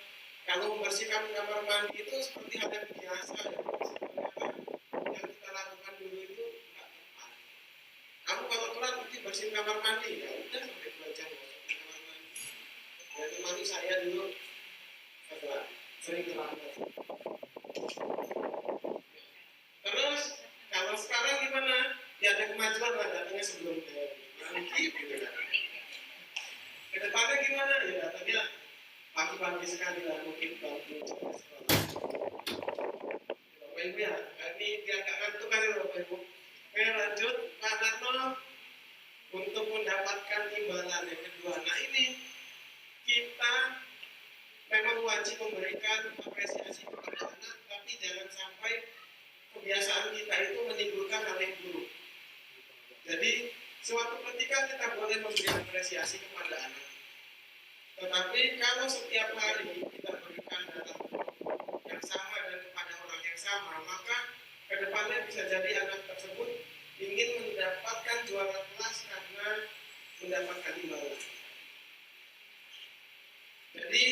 kalau membersihkan kamar mandi itu seperti hal yang biasa ya. Sebenarnya yang kita lakukan dulu itu nggak tepat. Kamu kalau telat nanti bersihin kamar mandi, ya udah sampai belajar masuk ke kamar mandi. Ya termasuk saya dulu agak sering terlambat. Terus kalau sekarang gimana? Ya ada kemajuan lah, datangnya sebelum nanti gitu kan. Kedepannya gimana? Ya datangnya pagi-pagi sekali lah mungkin bantu jaga sekolah. Bapak Ibu ya, ini dia agak ngantuk kan ya Bapak Ibu. Oke lanjut, Pak Narno untuk mendapatkan imbalan yang kedua. Nah ini kita memang wajib memberikan apresiasi kepada anak, tapi jangan sampai kebiasaan kita itu menimbulkan hal yang buruk. Jadi suatu ketika kita boleh memberi apresiasi kepada anak, tetapi kalau setiap hari kita berikan dalam yang sama dan kepada orang yang sama, maka kedepannya bisa jadi anak tersebut ingin mendapatkan juara kelas karena mendapatkan imbalan. Jadi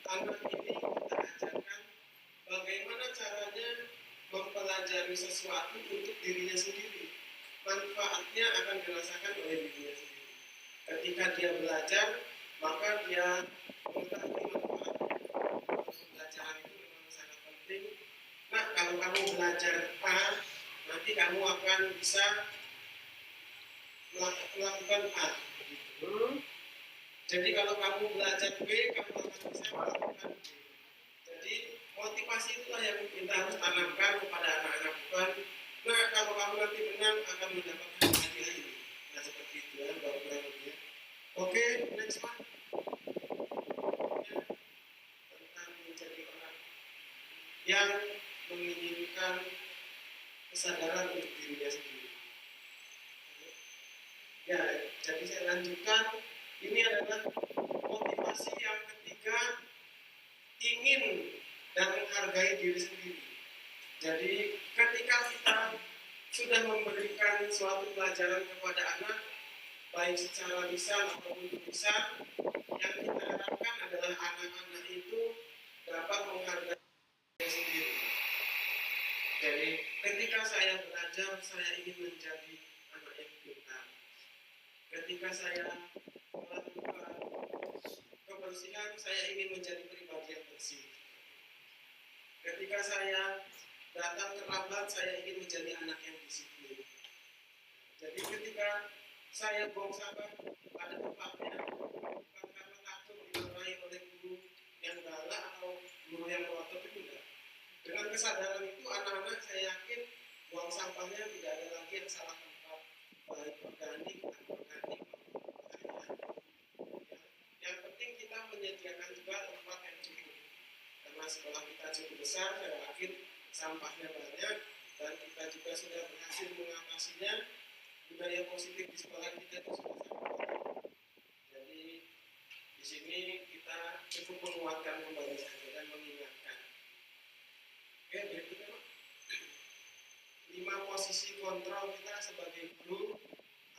anak ini kita ajarkan bagaimana caranya mempelajari sesuatu untuk dirinya sendiri. Manfaatnya akan dirasakan oleh dirinya sendiri. Ketika dia belajar, maka dia mengetahui manfaat. Pembelajaran itu memang sangat penting. Nah, kalau kamu belajar A, nanti kamu akan bisa melakukan A. Jadi kalau kamu belajar B, kamu akan bisa melakukan B. Jadi motivasi itulah yang kita harus tanamkan kepada anak-anak, bukan nah kalau kamu nanti menang akan mendapatkan hadiah ini. Nah seperti itu ya, baru kurang lebih ya. Oke, next one. Tentang menjadi orang yang menginginkan kesadaran untuk dirinya sendiri. Ya, jadi saya lanjutkan. Ini adalah motivasi yang ketiga, ingin dan menghargai diri sendiri. Jadi ketika kita sudah memberikan suatu pelajaran kepada anak, baik secara lisan ataupun tulisan, yang kita harapkan adalah anak-anak itu dapat menghargai diri sendiri. Jadi ketika saya belajar, saya ingin menjadi anak yang pintar. Ketika saya melakukan kebersihan, saya ingin menjadi pribadi yang bersih. Ketika saya datang terlambat, saya ingin menjadi anak yang disiplin. Jadi ketika saya buang sampah pada tempatnya, bukan karena takut dimarahi oleh guru yang galak atau guru yang melotot itu enggak. Dengan kesadaran itu anak-anak saya yakin buang sampahnya tidak ada lagi yang salah tempat, baik organik atau organik. Yang penting kita menyediakan juga tempat yang cukup. Karena sekolah kita cukup besar, saya yakin sampahnya banyak dan kita juga sudah berhasil mengatasinya. Budaya positif di sekolah kita itu sudah sangat baik. Jadi di sini kita cukup menguatkan kembali saja dan mengingatkan. Oke, berikutnya Pak. 5 posisi kontrol kita sebagai guru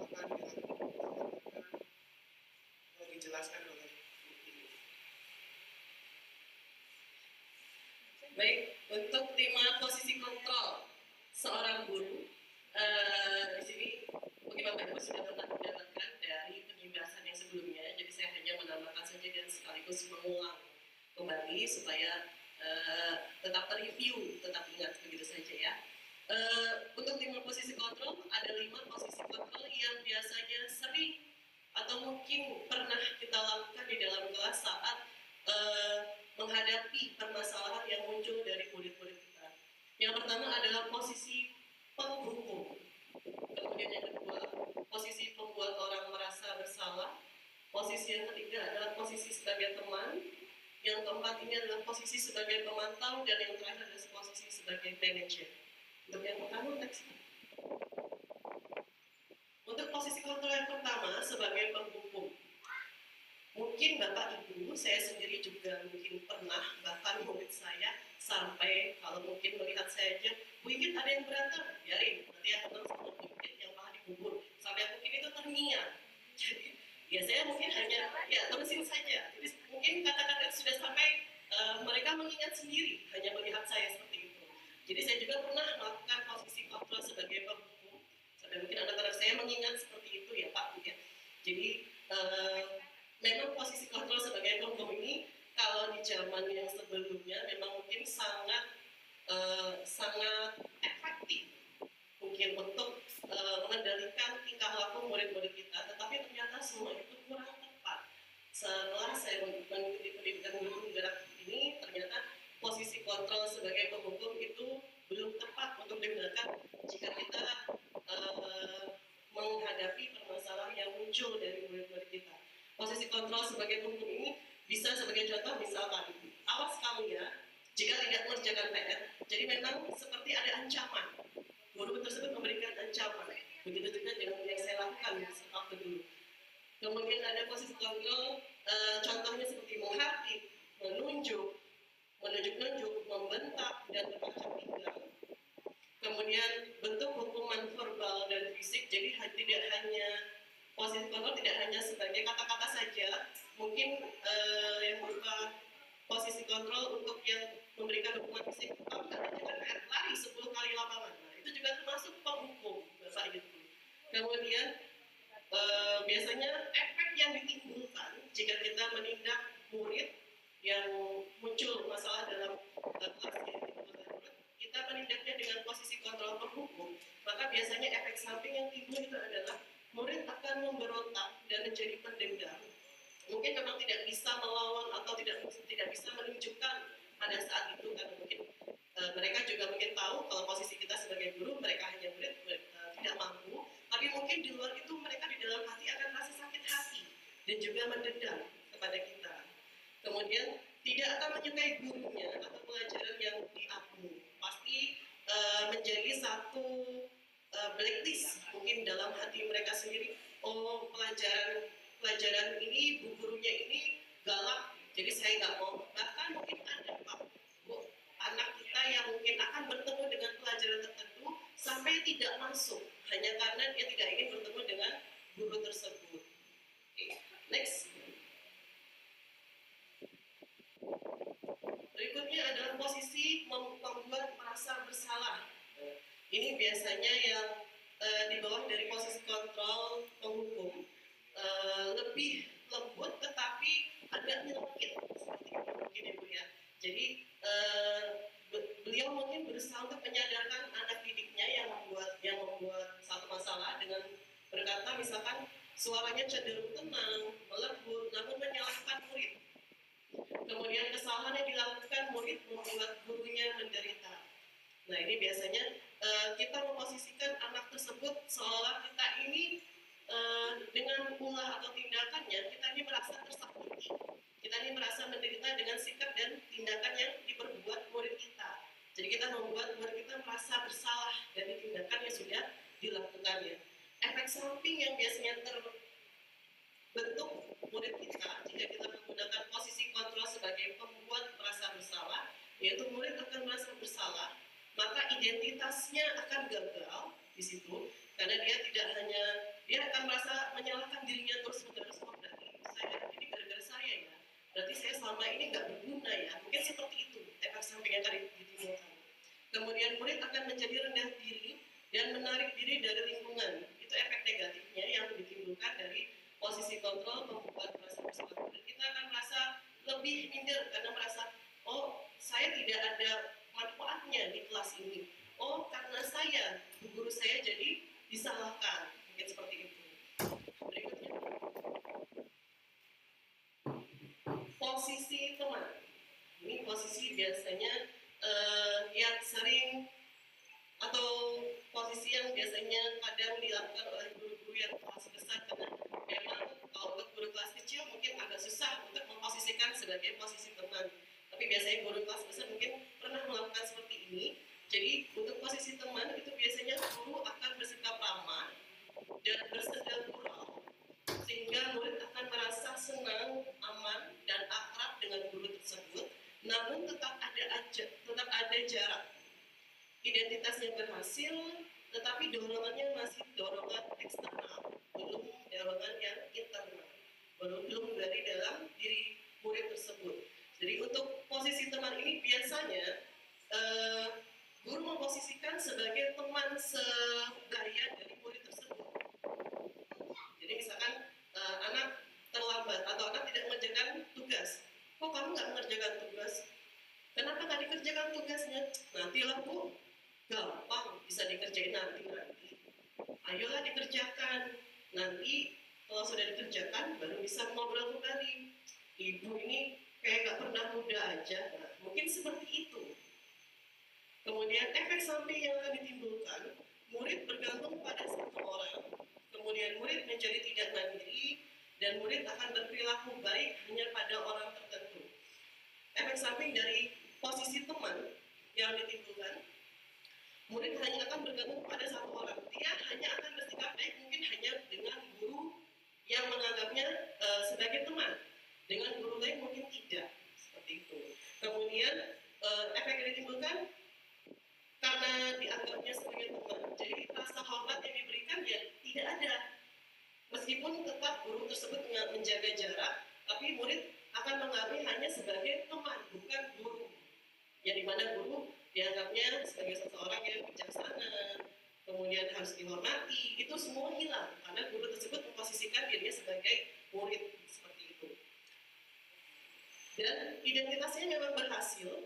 akan dijelaskan oleh ini. Baik, untuk 5 posisi kontrol seorang guru, di sini mungkin Bapak Ibu sudah pernah mendapatkan dari penjelasan yang sebelumnya, jadi saya hanya menambahkan saja dan sekaligus mengulang kembali supaya tetap terreview, tetap ingat begitu saja ya. Untuk 5 posisi kontrol, ada 5 posisi kontrol yang biasanya sering atau mungkin pernah kita lakukan di dalam kelas saat menghadapi permasalahan yang muncul dari murid-murid kita. Yang pertama adalah posisi penghukum. Kemudian yang kedua, posisi membuat orang merasa bersalah. Posisi yang ketiga adalah posisi sebagai teman. Yang keempat ini adalah posisi sebagai pemantau, dan yang terakhir adalah posisi sebagai manajer. Untuk yang pertama, next. Untuk posisi kontrol yang pertama sebagai penghukum. Mungkin Bapak Ibu, saya sendiri juga mungkin pernah, bahkan murid saya sampai kalau mungkin melihat saya aja, mungkin ada yang berantem, biarin, nanti ya teman sama mungkin yang malah dikubur, sampai mungkin itu terngiang. Jadi ya saya mungkin hanya ya terusin saja. Jadi mungkin kata-kata sudah sampai mereka mengingat sendiri hanya melihat saya seperti itu. Jadi saya juga pernah melakukan posisi kontrol sebagai penghukum. Sampai mungkin anak-anak saya mengingat seperti itu ya Pak. Ya. Jadi memang posisi kontrol sebagai penghukum ini kalau di zaman yang sebelumnya memang mungkin sangat efektif mungkin untuk mengendalikan tingkah laku murid-murid kita, tetapi ternyata semua itu kurang tepat. Setelah saya mengikuti pendidikan guru penggerak ini ternyata posisi kontrol sebagai penghukum itu belum tepat untuk digunakan jika kita menghadapi permasalahan yang muncul dari murid-murid kita. Posisi kontrol sebagai penghukum ini bisa sebagai contoh misalkan, awas kamu ya, jika tidak mengerjakan PR. Jadi memang seperti ada ancaman. Guru tersebut memberikan ancaman. Begitu juga dengan yang saya lakukan waktu dulu. Kemudian ada posisi kontrol, contohnya seperti menghakimi, menunjuk, membentak, dan bermacam tinggal. Kemudian bentuk hukuman verbal dan fisik, jadi tidak hanya posisi kontrol tidak hanya sebagai kata-kata saja, mungkin yang berupa posisi kontrol untuk yang memberikan hukuman fisik, kamu nggak kerjakan lari 10 kali lapangan, nah, itu juga termasuk penghukum, Bapak Ibu. Kemudian biasanya efek yang ditimbulkan jika kita menindak murid yang muncul masalah dalam kelas kita menindaknya dengan posisi kontrol penghukum, maka biasanya efek samping yang timbul itu adalah murid akan memberontak dan menjadi pendendam. Mungkin memang tidak bisa melawan atau tidak bisa menunjukkan pada saat itu, karena mungkin mereka juga mungkin tahu kalau posisi kita sebagai guru, mereka hanya murid, tidak mampu, tapi mungkin di luar itu mereka di dalam hati akan rasa sakit hati dan juga mendendam kepada kita. Kemudian tidak akan menyukai gurunya atau pelajaran yang diaku, pasti menjadi satu blacklist mungkin dalam hati mereka sendiri. Oh, pelajaran ini, bu gurunya ini galak, jadi saya nggak mau. Bahkan mungkin ada anak kita yang mungkin akan bertemu dengan pelajaran tertentu sampai tidak masuk hanya karena dia tidak ingin bertemu dengan guru tersebut. Okay. Next. Berikutnya adalah posisi membuat merasa bersalah. Ini biasanya yang di bawah dari posisi kontrol penghukum, lebih lembut tetapi agak nyelkit seperti itu mungkin ya Bu ya. Jadi beliau mungkin berusaha untuk menyadarkan anak didiknya yang membuat satu masalah dengan berkata misalkan suaranya cenderung tenang, melembut, namun menyalahkan murid. Kemudian kesalahan yang dilakukan murid membuat gurunya menderita. Nah ini biasanya kita memposisikan anak tersebut seolah kita ini dengan ulah atau tindakannya kita ini merasa tersakiti, kita ini merasa menderita dengan sikap dan tindakan yang diperbuat murid kita. Jadi kita membuat murid kita merasa bersalah dari tindakan yang sudah dilakukannya. Efek samping yang biasanya terbentuk murid kita jika kita menggunakan posisi kontrol sebagai pembuat merasa bersalah, yaitu murid akan merasa bersalah, maka identitasnya akan gagal di situ, karena dia akan merasa menyalahkan dirinya terus-menerus. Oh, berarti saya ini gara-gara saya ya, berarti saya selama ini nggak berguna ya, mungkin seperti itu efek samping yang akan ditimbulkan. Kemudian murid akan menjadi rendah diri dan menarik diri dari lingkungan. Itu efek negatifnya yang ditimbulkan dari posisi kontrol membuat merasa bersalah. Kita akan merasa lebih minder karena merasa, oh saya tidak ada manfaatnya di kelas ini. Oh karena saya, guru saya jadi disalahkan. Mungkin seperti itu. Berikutnya. Posisi teman. Ini posisi biasanya yang sering atau posisi yang biasanya kadang dilakukan oleh guru-guru yang kelas besar, karena memang kalau untuk guru kelas kecil mungkin agak susah untuk memposisikan sebagai posisi teman. Tapi biasanya guru kelas besar mungkin pernah melakukan seperti ini. Jadi untuk posisi teman itu biasanya guru akan bersikap ramah dan bersedia gurau, sehingga murid akan merasa senang, aman, dan akrab dengan guru tersebut. Namun tetap ada jarak. Identitasnya berhasil, tetapi dorongannya masih dorongan eksternal, belum dorongan yang internal, belum dari dalam diri murid tersebut. Jadi untuk posisi teman ini biasanya guru memposisikan sebagai teman segaya dari murid tersebut. Jadi misalkan anak terlambat atau anak tidak mengerjakan tugas, kok kamu nggak mengerjakan tugas? Kenapa nggak dikerjakan tugasnya? Nantilah Bu, gampang bisa dikerjain nanti. Ayolah dikerjakan. Nanti kalau sudah dikerjakan baru bisa ngobrol kembali. Ibu ini kayak nggak pernah muda aja. Nah, mungkin seperti itu. Kemudian efek samping yang akan ditimbulkan, murid bergantung pada satu orang, kemudian murid menjadi tidak mandiri, dan murid akan berperilaku baik hanya pada orang tertentu. Efek samping dari posisi teman yang ditimbulkan, murid hanya akan bergantung pada satu orang. Dia hanya akan bersikap baik mungkin hanya dengan guru yang menganggapnya sebagai teman. Dengan guru lain mungkin tidak. Seperti itu. Kemudian efek yang ditimbulkan karena dianggapnya sebagai teman, jadi rasa hormat yang diberikan ya tidak ada. Meskipun tetap guru tersebut menjaga jarak, tapi murid akan menganggapnya hanya sebagai teman, bukan guru. Yang dimana guru dianggapnya sebagai seseorang yang bijaksana, kemudian harus dihormati, itu semua hilang karena guru tersebut memposisikan dirinya sebagai murid seperti itu. Dan identitasnya memang berhasil,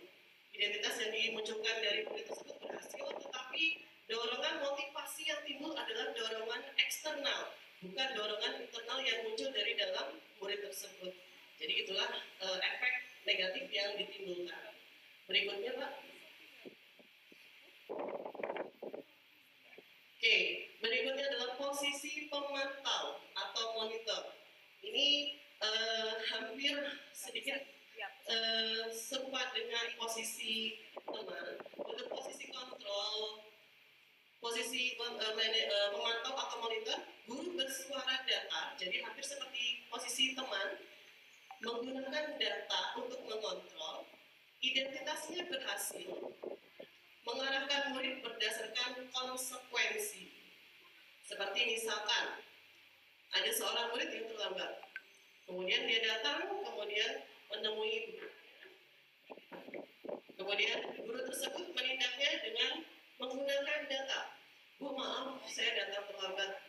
identitas yang dimunculkan dari murid tersebut berhasil, tetapi dorongan motivasi yang timbul adalah dorongan eksternal, bukan dorongan internal yang muncul dari dalam murid tersebut. Jadi itulah efek negatif yang ditimbulkan. Berikutnya, Pak. Oke, berikutnya adalah posisi pemantau atau monitor. Ini hampir sedikit serupa dengan posisi teman. Untuk posisi kontrol, posisi pemantau atau monitor, guru bersuara datar, jadi hampir seperti posisi teman, menggunakan data untuk mengontrol, identitasnya berhasil, mengarahkan murid berdasarkan konsekuensi. Seperti misalkan, ada seorang murid yang terlambat, kemudian dia datang, kemudian menemui guru. Kemudian guru tersebut menindaknya dengan menggunakan data. Bu, maaf, saya datang terlambat.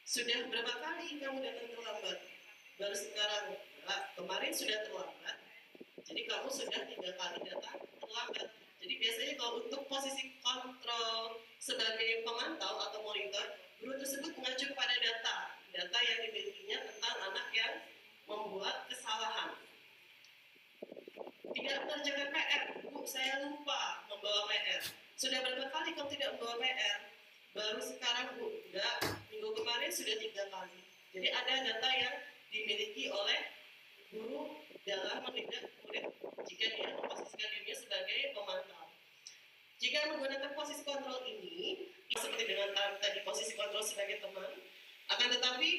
Sudah berapa kali kamu datang terlambat? Baru sekarang. Kemarin sudah terlambat. Jadi kamu sudah 3 kali datang terlambat. Jadi biasanya kalau untuk posisi kontrol sebagai pemantau atau monitor, guru tersebut mengacu pada data yang dimilikinya tentang anak yang membuat kesalahan. Tidak mengerjakan PR, Bu, saya lupa membawa PR. Sudah berapa kali kamu tidak membawa PR? Baru sekarang, Bu. Enggak, minggu kemarin sudah 3 kali. Jadi ada data yang dimiliki oleh guru dalam menindak murid jika dia memposisikan dirinya sebagai pemantau. Jika menggunakan posisi kontrol ini, seperti dengan tadi posisi kontrol sebagai teman, akan tetapi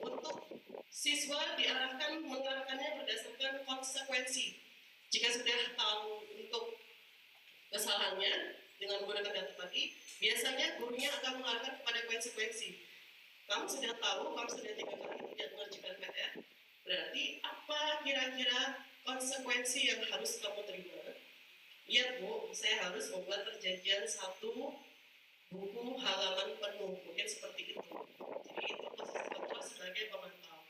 untuk siswa diarahkan mengarahkannya berdasarkan konsekuensi. Jika sudah tahu untuk kesalahannya dengan menggunakan data tadi, biasanya gurunya akan mengarahkan kepada konsekuensi. Kamu sudah tahu, kamu sudah 3 kali tidak mengerjakan PR, berarti apa kira-kira konsekuensi yang harus kamu terima? Iya, Bu, saya harus membuat perjanjian 1 buku halaman penuh, mungkin seperti itu. Jadi itu posisi kontrol sebagai pemantau.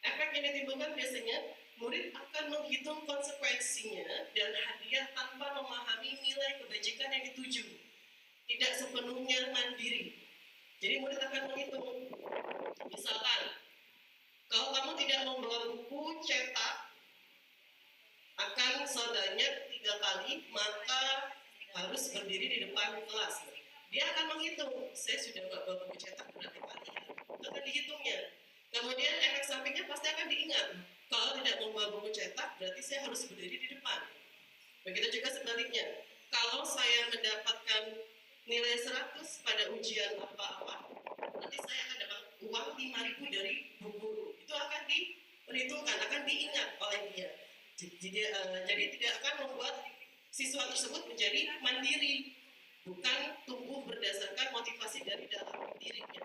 Efek yang ditimbulkan biasanya murid akan menghitung konsekuensinya dan hadiah tanpa memahami nilai kebajikan yang dituju. Tidak sepenuhnya mandiri. Jadi murid akan menghitung. Misalkan, kalau kamu tidak membawa buku cetak akan sebanyak 3 kali, maka harus berdiri di depan kelas. Dia akan menghitung, saya sudah nggak bawa buku cetak berapa kali, akan dihitungnya. Kemudian efek sampingnya pasti akan diingat. Kalau tidak membawa buku cetak, berarti saya harus berdiri di depan. Begitu juga sebaliknya. Kalau saya mendapatkan nilai 100 pada ujian apa-apa, nanti saya akan dapat uang 5.000 dari bu guru. Itu akan diperhitungkan, akan diingat oleh dia. Jadi tidak akan membuat siswa tersebut menjadi mandiri, bukan tumbuh berdasarkan motivasi dari dalam dirinya.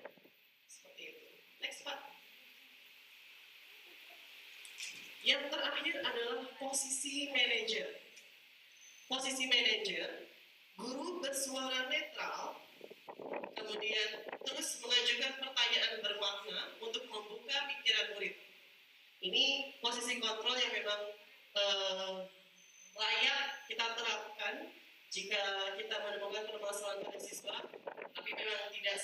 Seperti itu. Next, Pak. Yang terakhir adalah posisi manajer. Posisi manajer, guru bersuara netral, kemudian terus mengajukan pertanyaan bermakna untuk membuka pikiran murid. Ini posisi kontrol yang memang layak kita terapkan jika kita menemukan permasalahan pada siswa, tapi memang tidak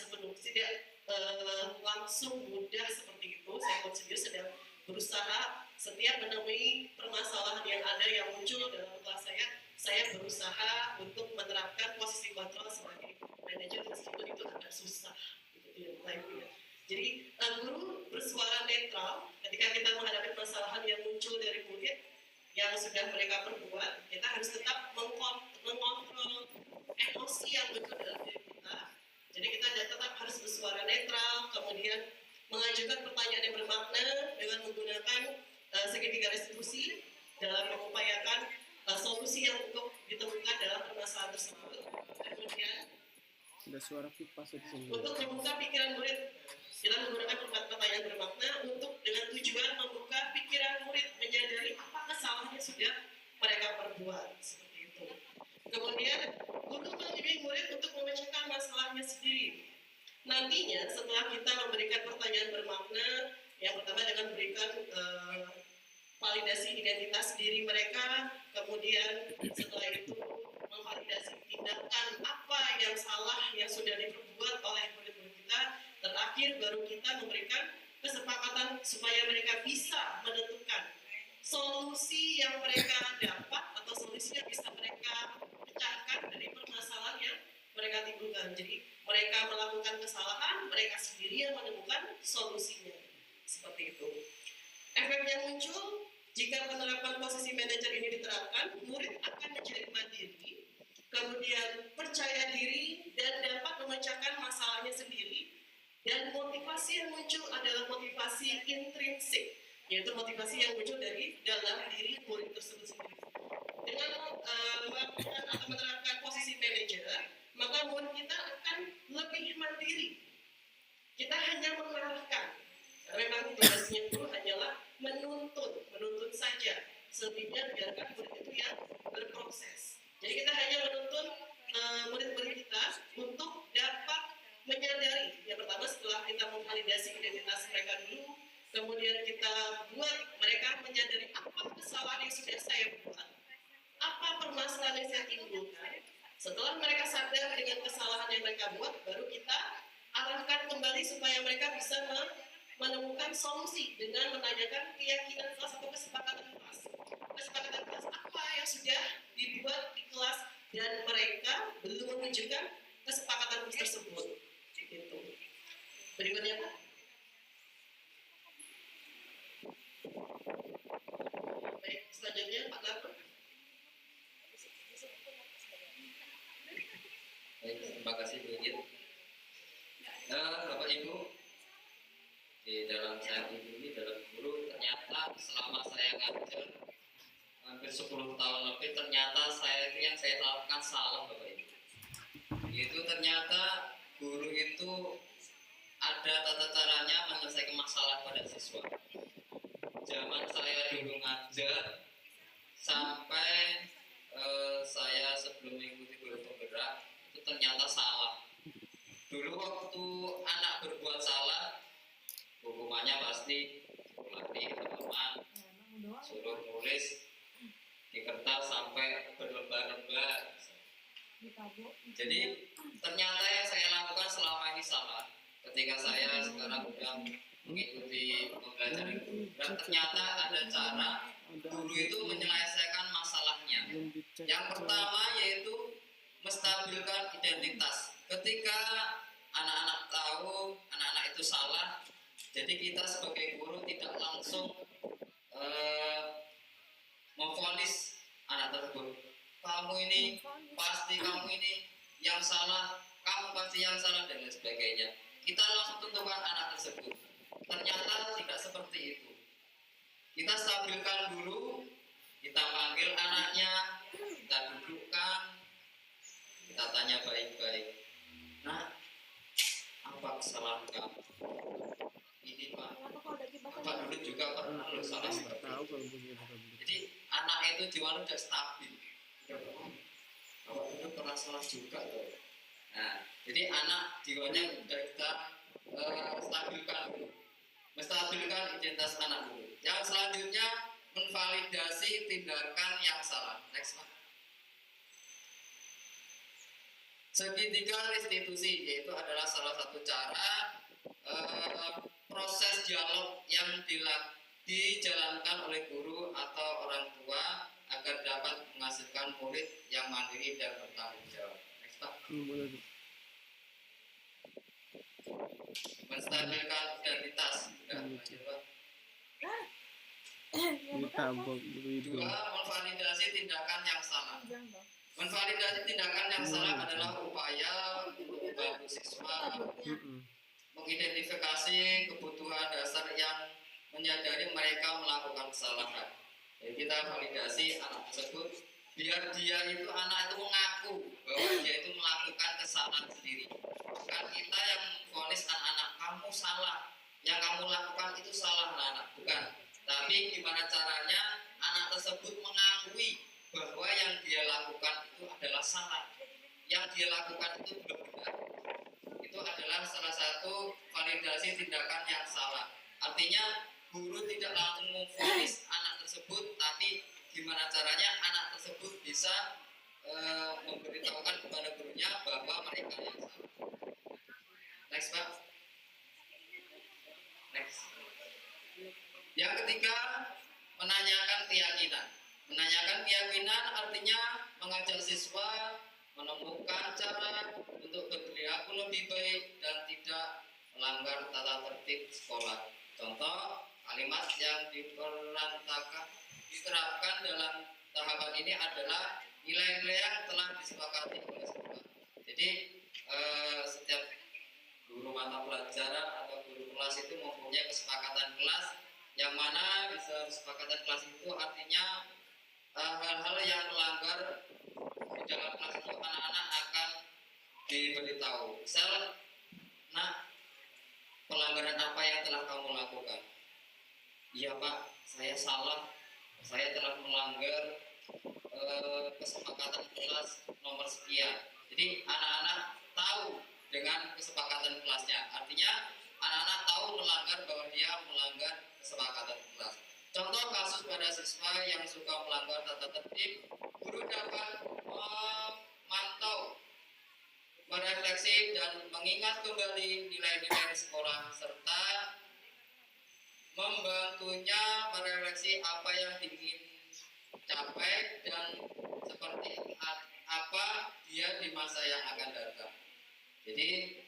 langsung mudah seperti itu. Saya pun sendiri sedang berusaha setiap menemui permasalahan yang ada yang muncul dalam kelas saya berusaha untuk menerapkan posisi kontrol sebagai manajer, meskipun itu agak susah gitu ya. Jadi guru bersuara netral ketika kita menghadapi permasalahan yang muncul dari murid yang sudah mereka perbuat. Kita harus tetap mengontrol emosi yang muncul dalam diri kita. Jadi kita tetap harus bersuara netral, kemudian mengajukan pertanyaan yang bermakna dengan menggunakan segitiga restitusi dalam mengupayakan solusi yang untuk ditemukan dalam permasalahan tersebut. Kemudian Ada suara kipas di sini. untuk membuka pikiran murid, kita menggunakan pertanyaan bermakna untuk dengan tujuan membuka pikiran murid menyadari apa kesalahan yang sudah mereka perbuat, seperti itu. Kemudian untuk membimbing murid untuk memecahkan masalahnya sendiri. Nantinya setelah kita memberikan pertanyaan bermakna, yang pertama dengan memberikan validasi identitas diri mereka, kemudian setelah itu memvalidasi tindakan apa yang salah yang sudah diperbuat oleh murid-murid kita. Terakhir baru kita memberikan kesepakatan supaya mereka bisa menentukan solusi yang mereka dapat atau solusi yang bisa mereka pecahkan dari permasalahan yang mereka timbulkan. Jadi mereka melakukan kesalahan, mereka sendiri yang menemukan solusinya. Seperti itu. Efek yang muncul jika penerapan posisi manajer ini diterapkan, murid akan menjadi mandiri, kemudian percaya diri dan dapat memecahkan masalahnya sendiri. Dan motivasi yang muncul adalah motivasi intrinsik, yaitu motivasi yang muncul dari dalam diri murid tersebut sendiri. Dengan melakukan atau menerapkan posisi manajer, maka murid kita akan lebih mandiri. Kita hanya mengarahkan. Memang tugasnya guru hanyalah menuntun saja. Selebihnya biarkan murid itu yang berproses. Jadi kita hanya menuntun murid-murid kita untuk dapat menyadari. Yang pertama setelah kita memvalidasi identitas mereka dulu, kemudian kita buat mereka menyadari apa kesalahan yang sudah saya buat, apa permasalahan yang saya timbulkan. Setelah mereka sadar dengan kesalahan yang mereka buat, baru kita arahkan kembali supaya mereka bisa menemukan solusi dengan menanyakan keyakinan kelas atau kesepakatan kelas. Kesepakatan kelas apa yang sudah dibuat di kelas dan mereka belum menunjukkan kesepakatan kelas tersebut. Gitu. Berikutnya Pak. Baik, selanjutnya Pak Lapo. Baik, terima kasih Bu Yit. Bapak Ibu, di dalam saya ini dalam guru, ternyata selama saya ngajar hampir 10 tahun lebih, ternyata yang saya lakukan salah Bapak Ibu. Itu ternyata guru itu ada tata caranya menyelesaikan masalah pada siswa. Zaman saya dulu ngajar sampai saya sebelum mengikuti guru penggerak itu ternyata salah. Dulu waktu anak berbuat salah, hukumannya pasti dilatih teman-teman, suruh nulis di kertas sampai berlembar-lembar. Jadi ternyata yang saya lakukan selama ini salah. Ketika saya sekarang sedang mengikuti pembelajaran guru, dan ternyata ada cara guru itu menyelesaikan masalahnya. Yang pertama yaitu menstabilkan identitas. Ketika anak-anak tahu anak-anak itu salah, jadi kita sebagai guru tidak langsung memvonis anak tersebut. Kamu ini pasti, kamu ini yang salah, kamu pasti yang salah, dan lain sebagainya. Kita langsung tentukan anak tersebut. Ternyata tidak seperti itu. Kita stabilkan dulu, kita panggil anaknya, kita dudukkan, kita tanya baik-baik. Nah, apa kesalahan kamu? Ini Pak, Bapak dulu juga pernah loh salah seperti itu. Jadi anak itu jiwa sudah stabil. Bapak dulu pernah salah juga loh. Nah, jadi anak jiwanya sudah kita stabilkan dulu. Menstabilkan identitas anak dulu. Yang selanjutnya menvalidasi tindakan yang salah. Next Pak. Segitiga restitusi, yaitu adalah salah satu cara proses dialog yang dijalankan oleh guru atau orang tua agar dapat menghasilkan murid yang mandiri dan bertanggung jawab. Next, Pak. Menstabilkan identitas. Lanjut, Pak. Dua, memvalidasi tindakan yang salah. Memvalidasi tindakan yang salah adalah upaya untuk membantu siswa mengidentifikasi kebutuhan dasar yang menyadari mereka melakukan kesalahan. Jadi kita validasi anak tersebut biar dia itu anak itu mengaku bahwa dia itu melakukan kesalahan sendiri. Bukan kita yang memvonis anak-anak kamu salah, yang kamu lakukan itu salah anak, bukan. Tapi gimana caranya anak tersebut mengakui bahwa yang dia lakukan itu adalah salah, yang dia lakukan itu belum benar. Itu adalah salah satu validasi tindakan yang salah. Artinya guru tidak langsung memvonis anak tersebut, tapi gimana caranya anak tersebut bisa memberitahukan kepada gurunya bahwa mereka yang salah. Next, Pak. Next. Yang ketiga, menanyakan keyakinan. Menanyakan keyakinan artinya mengajak siswa menemukan cara untuk berperilaku lebih baik dan tidak melanggar tata tertib sekolah. Contoh kalimat yang diterapkan dalam tahapan ini adalah nilai-nilai yang telah disepakati oleh siswa. Jadi setiap guru mata pelajaran atau guru kelas itu mempunyai kesepakatan kelas, yang mana bisa kesepakatan kelas itu artinya hal-hal yang melanggar di dalam kelas itu anak-anak akan diberitahu. Misal, nak, pelanggaran apa yang telah kamu lakukan? Iya Pak, saya salah, saya telah melanggar kesepakatan kelas nomor sekian. Jadi anak-anak tahu dengan kesepakatan kelasnya. Artinya anak-anak tahu melanggar bahwa dia melanggar kesepakatan kelas. Contoh kasus pada siswa yang suka melanggar tata tertib, guru dapat memantau, merefleksi dan mengingat kembali nilai-nilai sekolah serta membantunya merefleksi apa yang ingin capai dan seperti apa dia di masa yang akan datang. Jadi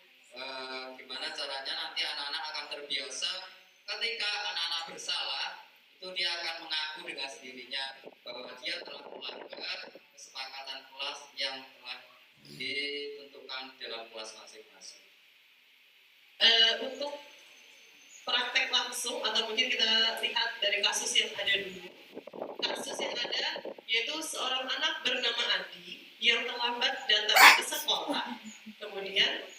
gimana caranya nanti anak-anak akan terbiasa ketika anak-anak bersalah itu dia akan mengaku dengan sendirinya bahwa dia telah melanggar kesepakatan kelas yang telah ditentukan dalam kelas masing-masing. Untuk praktek langsung atau mungkin kita lihat dari kasus yang ada dulu. Kasus yang ada yaitu seorang anak bernama Adi yang terlambat datang ke sekolah. Kemudian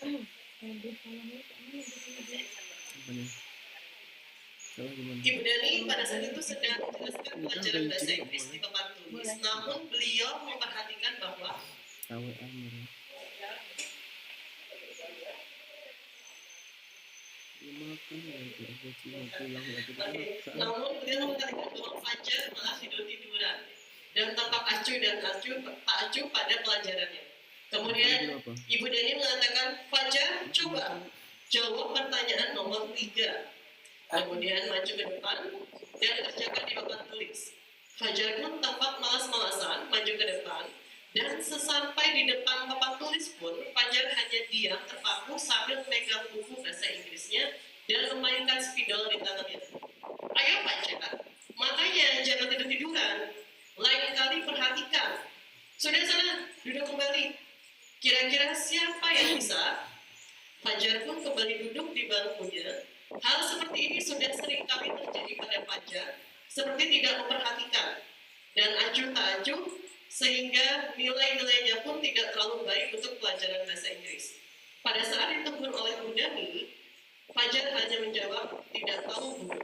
Ibu Dani pada saat itu sedang menjelaskan pelajaran bahasa Inggris di papan tulis, namun beliau memperhatikan bahwa Fajar malah tidur-tiduran dan tampak acuh pada pelajarannya. Kemudian Ibu Dani mengatakan, Fajar, coba jawab pertanyaan nomor 3. Kemudian maju ke depan dan kerjakan di papan tulis. Fajar pun tampak malas-malasan maju ke depan, dan sesampai di depan papan tulis pun Fajar hanya diam terpaku sambil memegang buku bahasa Inggrisnya dan memainkan spidol di tangannya. Ayo Fajar, makanya jangan tidur-tiduran. Lain kali perhatikan. Sudah sana, duduk kembali. Kira-kira siapa yang bisa? Fajar pun kembali duduk di bangkunya. Hal seperti ini sudah sering kali terjadi pada Fajar, seperti tidak memperhatikan dan acuh tak acuh, sehingga nilai-nilainya pun tidak terlalu baik untuk pelajaran bahasa Inggris. Pada saat ditegur oleh Bu Dani, Fajar hanya menjawab, tidak tahu Bu.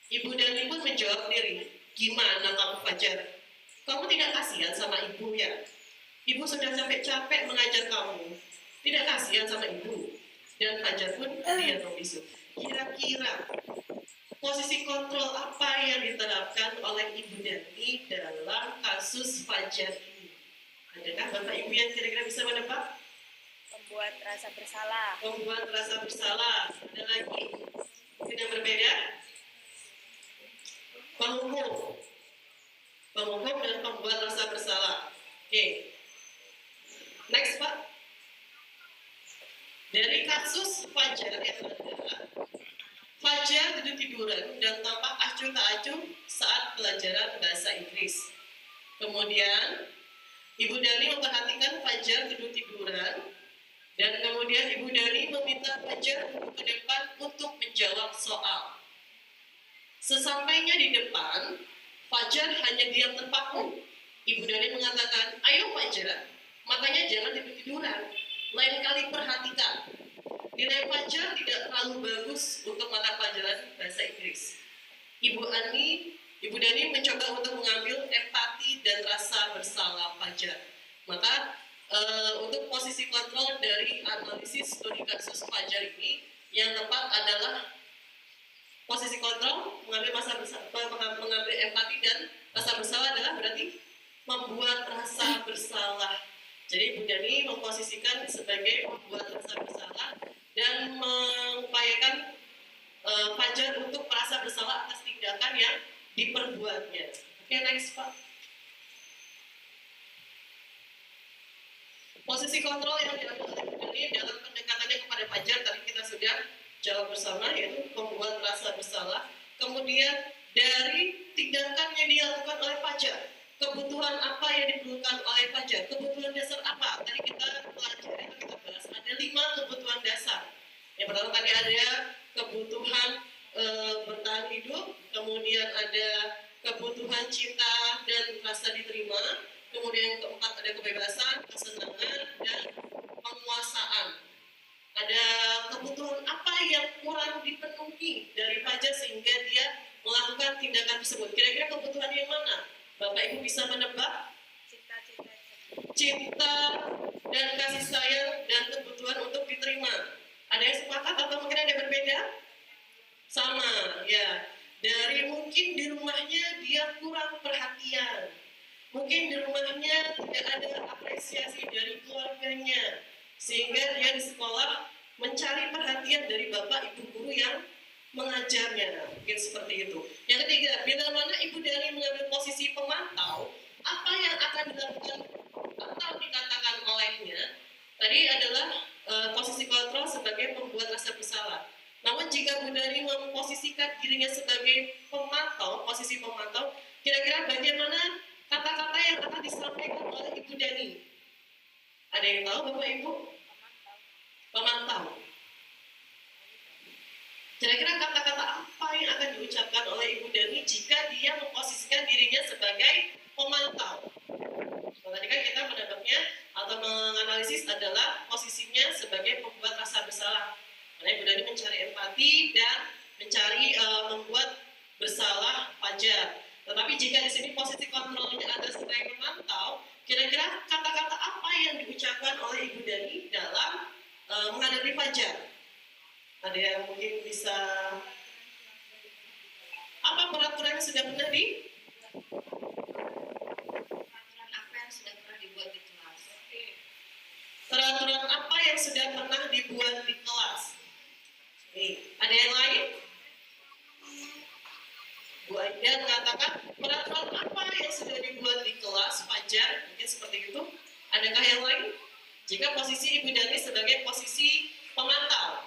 Ibu Dani pun menjawab diri, gimana kamu Fajar? Kamu tidak kasihan sama ibu ya? Ibu sudah capek-capek mengajar kamu, tidak kasihan sama ibu. Dan Fajar pun dia membisu. Kira-kira posisi kontrol apa yang diterapkan oleh Ibu Dani dalam kasus Fajar ini? Adakah Bapak Ibu yang kira-kira bisa menebak? Membuat rasa bersalah. Membuat rasa bersalah. Ada lagi mungkin yang berbeda? penghukum, dan pembuat rasa bersalah. Oke. Next, Pak. Dari kasus Fajar yang ada, Fajar tidur-tiduran dan tampak acuh tak acuh saat pelajaran bahasa Inggris. Kemudian Ibu Dani memperhatikan Fajar tidur-tiduran dan kemudian Ibu Dani meminta Fajar duduk ke depan untuk menjawab soal. Sesampainya di depan, Fajar hanya diam terpaku. Ibu Dani mengatakan, "Ayo Fajar, makanya jangan tidur-tiduran. Lain kali perhatikan. Nilai Fajar tidak terlalu bagus untuk mata pelajaran bahasa Inggris." Ibu Dani mencoba untuk mengambil empati dan rasa bersalah Fajar. Maka untuk posisi kontrol dari analisis studi kasus Fajar ini yang tepat adalah posisi kontrol mengambil empati dan rasa bersalah adalah berarti membuat rasa bersalah. Jadi Ibu Dani memposisikan sebagai membuat rasa bersalah dan mengupayakan Fajar untuk merasa bersalah atas tindakan yang diperbuatnya. Oke, next Pak. Posisi kontrol yang diambil oleh Ibu Dani dalam pendekatannya kepada Fajar tadi kita sudah jawab bersama, yaitu membuat rasa bersalah. Kemudian dari tindakan yang dilakukan oleh Fajar, kebutuhan apa yang diperlukan oleh Fajar, kebutuhan dasar apa? Tadi kita pelajari, kita bahas ada 5 kebutuhan dasar. Yang pertama tadi ada kebutuhan bertahan hidup, kemudian ada kebutuhan cinta dan rasa diterima, kemudian yang keempat ada kebebasan, kesenangan, dan penguasaan. Ada kebutuhan apa yang kurang dipenuhi dari Fajar sehingga dia melakukan tindakan tersebut. Kira-kira kebutuhan yang mana? Bapak Ibu bisa menebak? Cinta dan kasih sayang dan kebutuhan untuk diterima. Ada yang sepakat atau mungkin ada yang berbeda? Sama, ya. Dari mungkin di rumahnya dia kurang perhatian. Mungkin di rumahnya tidak ada apresiasi dari keluarganya. Sehingga dia di sekolah mencari perhatian dari bapak ibu guru yang mengajarnya. Mungkin seperti itu. Yang ketiga, bila mana Ibu Dani mengambil posisi pemantau, apa yang akan dilakukan atau dikatakan olehnya tadi adalah posisi kontrol sebagai pembuat rasa bersalah. Namun jika Bu Dani memposisikan dirinya sebagai pemantau, posisi pemantau, kira-kira bagaimana kata-kata yang akan disampaikan oleh Ibu Dani? Ada yang tahu Bapak Ibu? Pemantau. Kira-kira kata-kata apa yang akan diucapkan oleh Ibu Dani jika dia memposisikan dirinya sebagai pemantau? Tadi kan kita menebaknya atau menganalisis adalah posisinya sebagai pembuat rasa bersalah. Karena Ibu Dani mencari empati dan mencari membuat bersalah Fajar. Tetapi jika di sini posisi kontrolnya ada sebagai pemantau, kira-kira kata-kata apa yang diucapkan oleh Ibu Dani dalam menghadapi Fajar? Ada yang mungkin bisa apa peraturan yang sudah pernah dibuat di kelas? Peraturan apa yang sudah pernah dibuat di kelas? Nih, ada yang lain? Bu Aida mengatakan peraturan apa yang sudah dibuat di kelas Fajar? Mungkin seperti itu. Adakah yang lain? Jika posisi Ibu Dani sebagai posisi pemantau.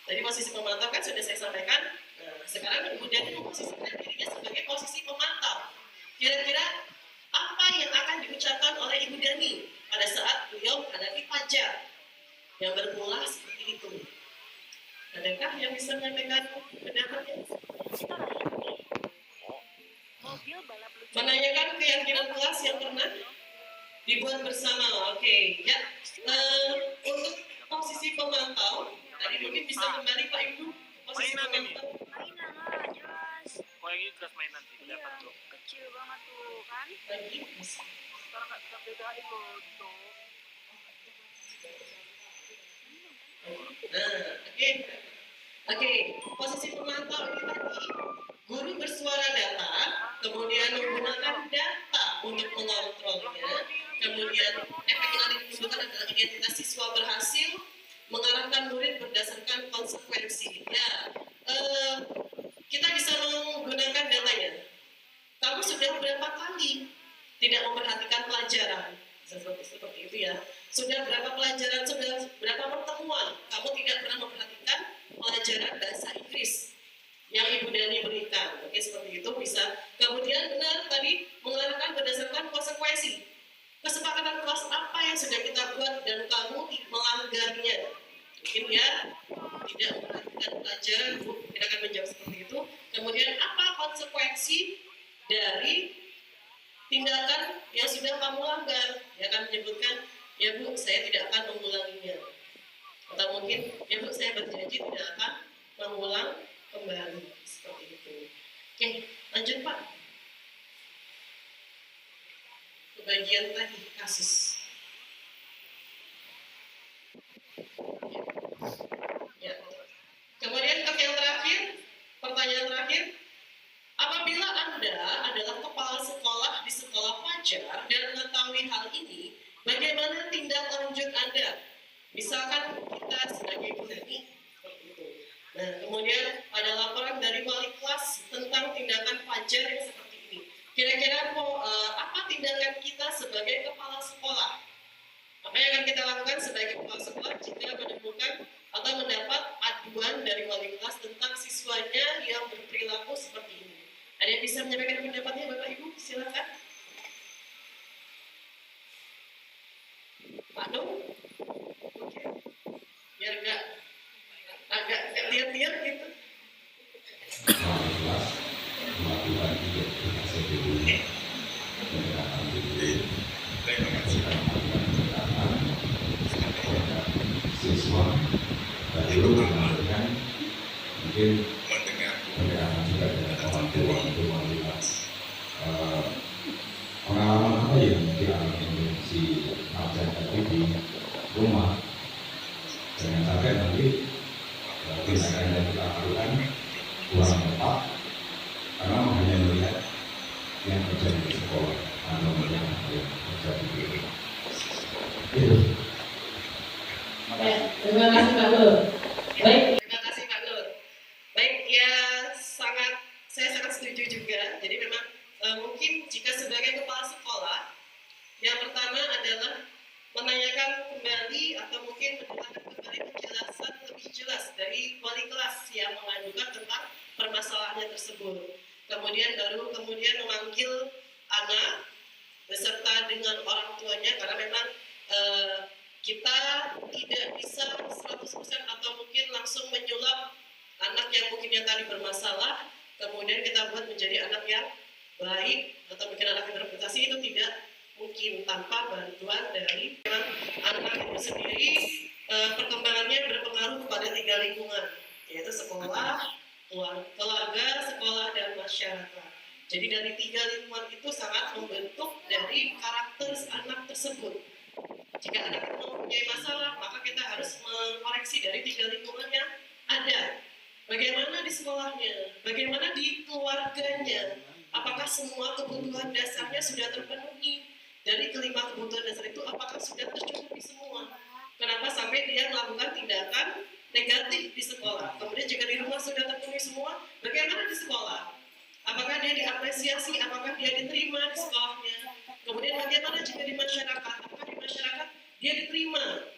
Tadi posisi pemantau kan sudah saya sampaikan. Nah, sekarang Ibu Dani memposisikan dirinya sebagai posisi pemantau. Kira-kira apa yang akan diucapkan oleh Ibu Dani pada saat beliau menghadapi Fajar yang bermula seperti itu? Adakah yang bisa menyampaikan pendapatnya? Menanyakan keyakinan kelas yang pernah dibuat bersama. Oke, ya. Untuk posisi pemantau, tadi mungkin bisa kembali Pak Ibu. Posisi pemantau. Mainan lah, jelas. Oh yang ini kelas mainan tidak Iya, dapat tuh. kecil banget tuh kan. Lagi. Sekarang nggak bisa bedain loh tuh. Nah, oke. Posisi pemantau ini tadi, guru bersuara data, kemudian menggunakan data untuk mengontrolnya, kemudian efek yang ditimbulkan adalah identitas siswa berhasil mengarahkan murid berdasarkan konsekuensi. Ya, kita bisa tidak memperhatikan pelajaran. Seperti itu ya. Sudah berapa pelajaran, sudah berapa pertemuan kamu tidak pernah memperhatikan pelajaran bahasa Inggris yang Ibu Dani berikan. Oke, seperti itu bisa. Kemudian benar tadi mengarahkan berdasarkan konsekuensi. Kesepakatan kelas apa yang sudah kita buat dan kamu melanggarnya. Mungkin ya tidak memperhatikan pelajaran, Bu, kita akan menjawab seperti itu. Kemudian apa konsekuensi dari tindakan yang sudah kamu langgar? Dia akan menyebutkan, ya Bu, saya tidak akan mengulanginya. Atau mungkin, ya Bu, saya berjanji tidak akan mengulang kembali. Seperti itu. Oke, lanjut Pak. Ke bagian tadi, kasus. Ya. Kemudian ke yang terakhir, pertanyaan terakhir. Apabila Anda adalah kepala sekolah di sekolah pelajar dan mengetahui hal ini, bagaimana tindak lanjut Anda? Misalkan kita sebagai ibu Dani, seperti itu. Nah, kemudian ada laporan dari wali kelas tentang tindakan pelajar yang seperti ini. Kira-kira apa tindakan kita sebagai kepala sekolah? Apa yang akan kita lakukan sebagai kepala sekolah jika menemukan atau mendapat aduan dari wali kelas tentang siswanya yang berperilaku seperti ini? Ada yang bisa menyampaikan pendapatnya, Bapak Ibu? Silakan. Pak Dong? Oke. Biar agak lihat-lihat gitu. Siswa lalu mengamalkan mungkin pendekatan juga dengan orang tua untuk melihat pengalaman apa yang dialami si pelajar tadi di rumah, jangan sampai nanti tindakan yang kita lakukan kurang tepat karena hanya melihat yang terjadi di sekolah atau melihat yang terjadi di rumah. Itu. Terima kasih Pak Nur. Baik, terima kasih Pak Nur. Baik, ya saya sangat setuju juga. Jadi memang mungkin jika sebagai kepala sekolah, yang pertama adalah menanyakan kembali atau mungkin mendengarkan kembali penjelasan lebih jelas dari wali kelas yang mengadukan tentang permasalahannya tersebut. Kemudian memanggil anak beserta dengan orang tuanya karena memang kita tidak bisa 100% atau mungkin langsung menyulap anak yang mungkin yang tadi bermasalah, kemudian kita buat menjadi anak yang baik atau mungkin anak yang berprestasi, itu tidak mungkin tanpa bantuan dari anak itu sendiri. Perkembangannya berpengaruh kepada 3 lingkungan, yaitu sekolah, keluarga, sekolah, dan masyarakat. Jadi dari 3 lingkungan itu sangat membentuk dari karakter anak tersebut. Jika anak mempunyai masalah, maka kita harus mengoreksi dari 3 lingkungan yang ada. Bagaimana di sekolahnya, bagaimana di keluarganya, apakah semua kebutuhan dasarnya sudah terpenuhi? Dari kelima kebutuhan dasar itu, apakah sudah tercukupi semua? Kenapa sampai dia melakukan tindakan negatif di sekolah? Kemudian jika di rumah sudah terpenuhi semua, bagaimana di sekolah? Apakah dia diapresiasi? Apakah dia diterima di sekolahnya? Kemudian bagaimana jika di masyarakat? Apakah di masyarakat dia diterima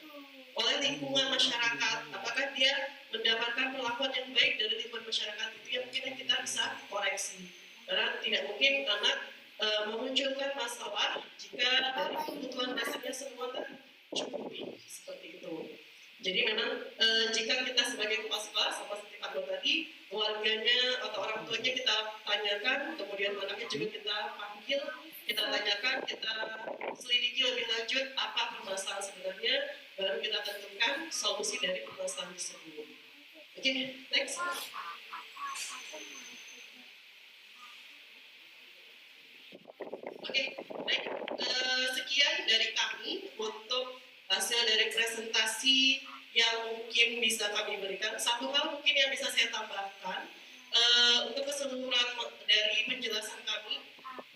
oleh lingkungan masyarakat? Apakah dia mendapatkan perlakuan yang baik dari lingkungan masyarakat? Itu yang mungkin kita bisa koreksi. Karena tidak mungkin anak memunculkan masalah jika dari kebutuhan dasarnya semua tercukupi seperti itu. Jadi memang jika kita sebagai kepala sekolah, sama seperti Pak Nur tadi, keluarganya atau orang tuanya kita tanyakan, kemudian anaknya juga kita panggil, kita tanyakan, kita selidiki lebih lanjut apa permasalahan sebenarnya, baru kita tentukan solusi dari permasalahan tersebut. Oke, next. Oke, baik. Sekian dari kami untuk hasil dari presentasi yang mungkin bisa kami berikan. Satu hal mungkin yang bisa saya tambahkan, untuk keseluruhan dari penjelasan kami,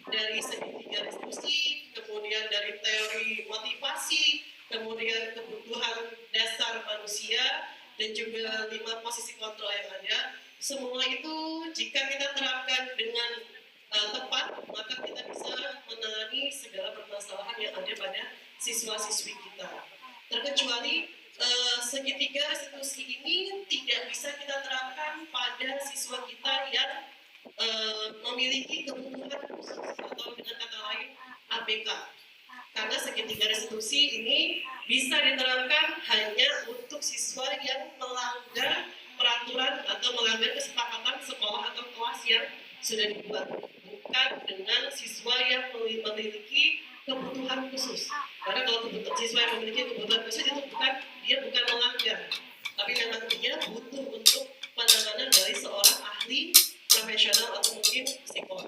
dari segi 3 diskusi, kemudian dari teori motivasi, kemudian kebutuhan dasar manusia, dan juga 5 posisi kontrol yang ada, semua itu jika kita terapkan dengan tepat, maka kita bisa menangani segala permasalahan yang ada pada siswa-siswi kita. Terkecuali segitiga restitusi ini tidak bisa kita terapkan pada siswa kita yang memiliki kebutuhan khusus atau dengan kata lain ABK. Karena segitiga restitusi ini bisa diterapkan hanya untuk siswa yang melanggar peraturan atau melanggar kesepakatan sekolah atau kelas yang sudah dibuat, bukan dengan siswa yang memiliki kebutuhan khusus. Karena kalau siswa yang memiliki kebutuhan khusus itu dia bukan melanggar, tapi memang dia butuh untuk penanganan dari seorang ahli profesional atau mungkin psikolog.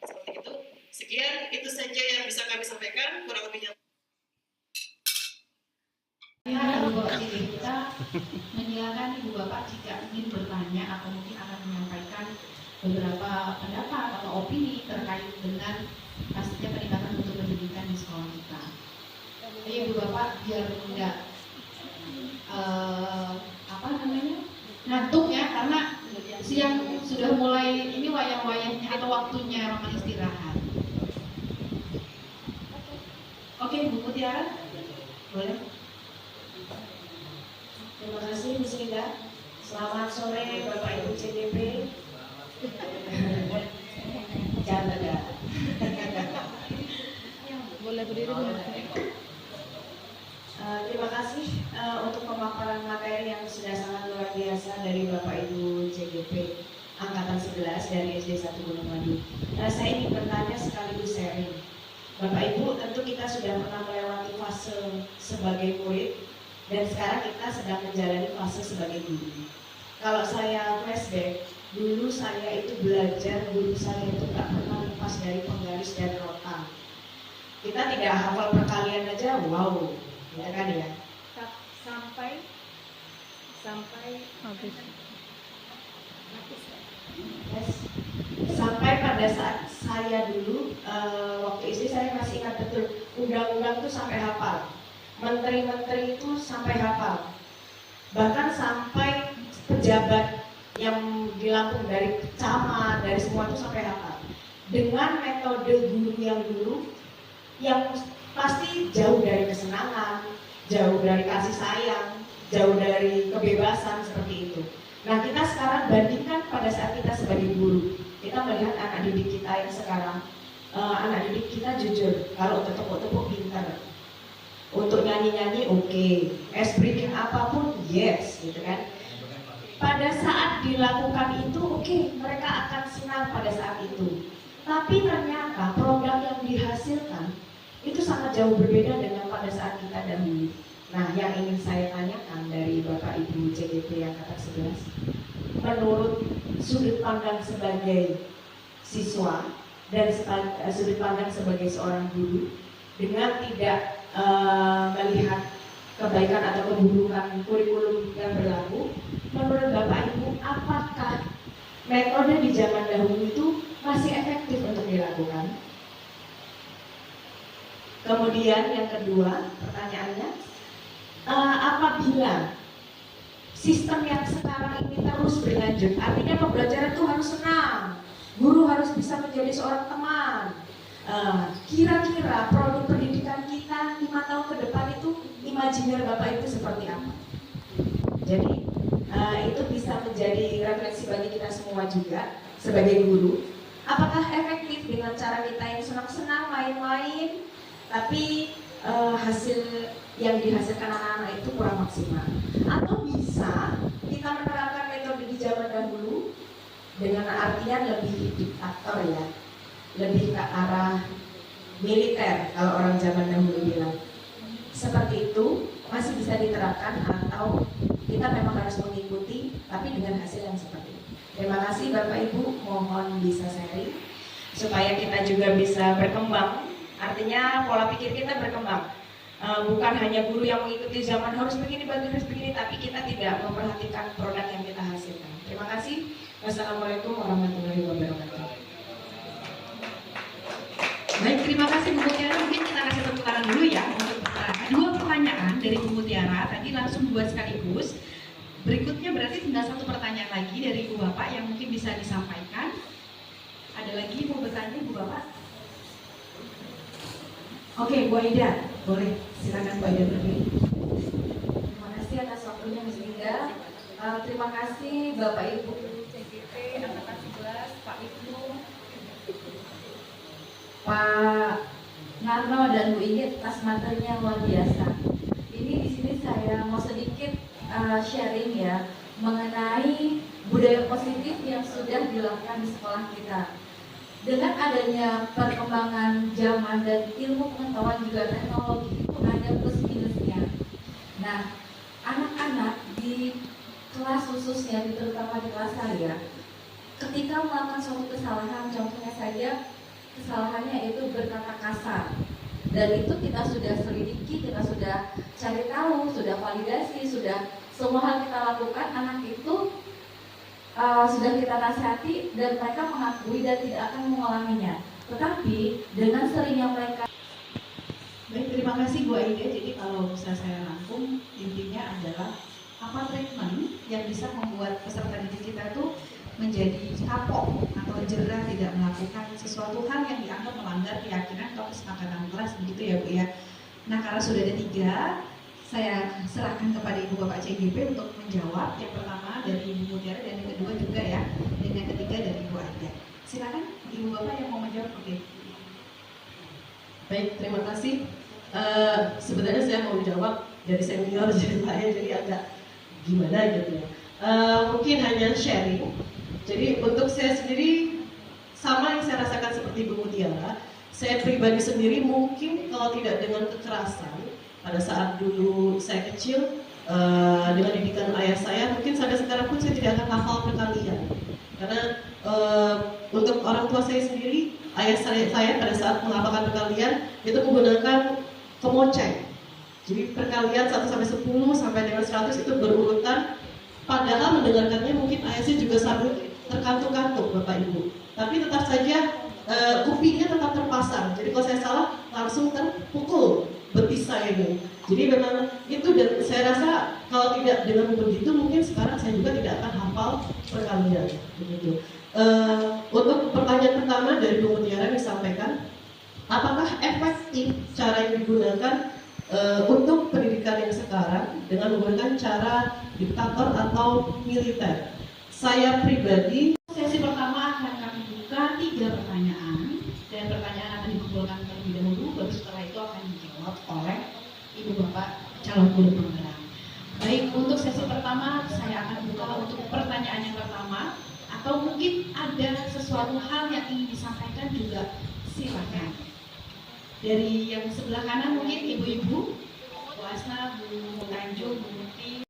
Seperti itu. Sekian, itu saja yang bisa kami sampaikan, kurang lebihnya. Kita menyilakan Ibu Bapak jika ingin bertanya atau mungkin akan menyampaikan beberapa pendapat atau opini terkait dengan pastinya peningkatan untuk pendidikan di sekolah kita. Jadi Ibu Bapak biar enggak ngantuk ya, karena siang sudah mulai ini wayang-wayangnya atau waktunya memang istirahat. Oke, Bu Mutiara, boleh. Terima kasih Bu Sida. Selamat sore Bapak Ibu CDP. Jangan ada. Boleh berdiri Bu. Terima kasih untuk pemaparan materi yang sudah sangat luar biasa dari Bapak Ibu CDP Angkatan 11 dari SD 1 Gunung Madu. Saya ingin bertanya sekaligus sharing. Bapak Ibu, tentu kita sudah pernah melewati fase sebagai murid dan sekarang kita sedang menjalani fase sebagai guru. Kalau saya flashback, dulu saya itu belajar, guru saya itu tak pernah lepas dari penggaris dan rota. Kita tidak hafal perkalian aja, wow, ya kan ya? Sampai habis. Yes. Sampai pada saat saya dulu waktu SD saya masih ingat betul, undang-undang itu sampai hafal, menteri-menteri itu sampai hafal, bahkan sampai pejabat yang di Lampung dari camat, dari semua itu sampai hafal. Dengan metode guru yang dulu, yang pasti jauh dari kesenangan, jauh dari kasih sayang, jauh dari kebebasan seperti itu. Nah, kita sekarang bandingkan pada saat kita sebagai guru, kita melihat anak didik kita yang sekarang, anak didik kita jujur, kalau untuk tepuk-tepuk pintar, untuk nyanyi-nyanyi oke, es breaking apapun yes, gitu kan. Pada saat dilakukan itu oke, mereka akan senang pada saat itu. Tapi ternyata program yang dihasilkan itu sangat jauh berbeda dengan pada saat kita dahulu. Nah, yang ingin saya tanyakan dari Bapak Ibu CDP Angkatan 11, menurut sudut pandang sebagai siswa dan sudut pandang sebagai seorang guru, dengan tidak melihat kebaikan atau keburukan kurikulum yang berlaku, menurut Bapak Ibu, apakah metode di zaman dahulu itu masih efektif untuk dilakukan? Kemudian yang kedua, pertanyaannya, apabila sistem yang sekarang ini terus berlanjut, artinya pembelajaran itu harus senang, guru harus bisa menjadi seorang teman. Kira-kira produk pendidikan kita 5 tahun ke depan itu imajiner Bapak Ibu seperti apa? Jadi itu bisa menjadi refleksi bagi kita semua juga sebagai guru. Apakah efektif dengan cara kita yang senang-senang main-main, tapi hasil yang dihasilkan anak-anak itu kurang maksimal? Atau bisa kita menerapkan metode di zaman dahulu dengan artian lebih diktator ya, lebih ke arah militer kalau orang zaman dahulu bilang. Seperti itu masih bisa diterapkan atau kita memang harus mengikuti tapi dengan hasil yang seperti itu. Terima kasih Bapak Ibu, mohon bisa sharing supaya kita juga bisa berkembang. Artinya pola pikir kita berkembang. Bukan hanya guru yang mengikuti zaman harus begini, tapi kita tidak memperhatikan produk yang kita hasilkan. Terima kasih. Wassalamualaikum warahmatullahi wabarakatuh. Baik, terima kasih Bu Mutiara. Mungkin kita kasih tepuk tangan dulu ya untuk dua pertanyaan dari Bu Mutiara. Tadi langsung dua sekaligus. Berikutnya berarti tinggal satu pertanyaan lagi dari Ibu Bapak yang mungkin bisa disampaikan. Ada lagi mau bertanya Ibu Bapak? Oke, Bu Aida, boleh silakan Bu Aida berdiri. Terima kasih atas waktunya Ms. Linda. Terima kasih Bapak Ibu CGP Angkatan 11, Pak Ibnu, Pak Narno dan Bu Inggit atas materinya luar biasa. Ini di sini saya mau sedikit sharing ya mengenai budaya positif yang sudah dilakukan di sekolah kita. Dengan adanya perkembangan zaman dan ilmu pengetahuan juga teknologi itu ada plus minusnya. Nah, anak-anak di kelas khususnya, terutama di kelas saya, ketika melakukan suatu kesalahan, contohnya saja kesalahannya itu berkata kasar, dan itu kita sudah selidiki, kita sudah cari tahu, sudah validasi, sudah semua hal kita lakukan, anak itu sudah kita nasihati dan mereka mengakui dan tidak akan mengulanginya. Tetapi dengan seringnya mereka. Baik, terima kasih Bu Aida. Jadi kalau bisa saya rangkum, intinya adalah apa treatment yang bisa membuat peserta didik kita itu menjadi kapok atau jerah tidak melakukan sesuatu hal yang dianggap melanggar keyakinan atau kesepakatan kelas, begitu ya Bu ya. Nah, karena sudah ada 3, saya serahkan kepada Ibu Bapak CGP untuk menjawab. Yang pertama dari Ibu Mutiara dan yang kedua juga ya, dan yang ketiga dari Ibu Aida. Silakan Ibu Bapak yang mau menjawab. Oke. Baik, terima kasih. Sebenarnya saya mau menjawab dari senior jadi saya jadi agak gimana gitu ya. Mungkin hanya sharing. Jadi untuk saya sendiri sama yang saya rasakan seperti Bu Mutiara. Saya pribadi sendiri mungkin kalau tidak dengan kekerasan pada saat dulu saya kecil dengan didikan ayah saya, mungkin sampai sekarang pun saya tidak akan hafal perkalian. Karena untuk orang tua saya sendiri, ayah saya pada saat menghafalkan perkalian itu menggunakan kemoceng. Jadi perkalian 1 sampai 10 sampai dengan 100 itu berurutan. Padahal mendengarkannya mungkin ayah saya juga sambil terkantuk-kantuk Bapak Ibu. Tapi tetap saja kupingnya tetap terpasang. Jadi kalau saya salah langsung terpukul betis saya ini. Jadi memang itu, dan saya rasa kalau tidak dengan begitu mungkin sekarang saya juga tidak akan hafal perkalian begitu. Untuk pertanyaan pertama dari Bu Mutiara disampaikan, apakah efektif cara yang digunakan untuk pendidikan yang sekarang dengan menggunakan cara diktator atau militer? Saya pribadi, sesi pertama akan kami buka 3 pertanyaan, dan pertanyaan akan dikumpulkan terlebih dahulu, baru setelah itu akan dijawab oleh Ibu Bapak calon guru penggerak. Baik, untuk sesi pertama saya akan buka untuk pertanyaan yang pertama, atau mungkin ada sesuatu hal yang ingin disampaikan juga silakan. Dari yang sebelah kanan mungkin ibu-ibu, Bu Asna, Bu Tanjung, Bu Muti.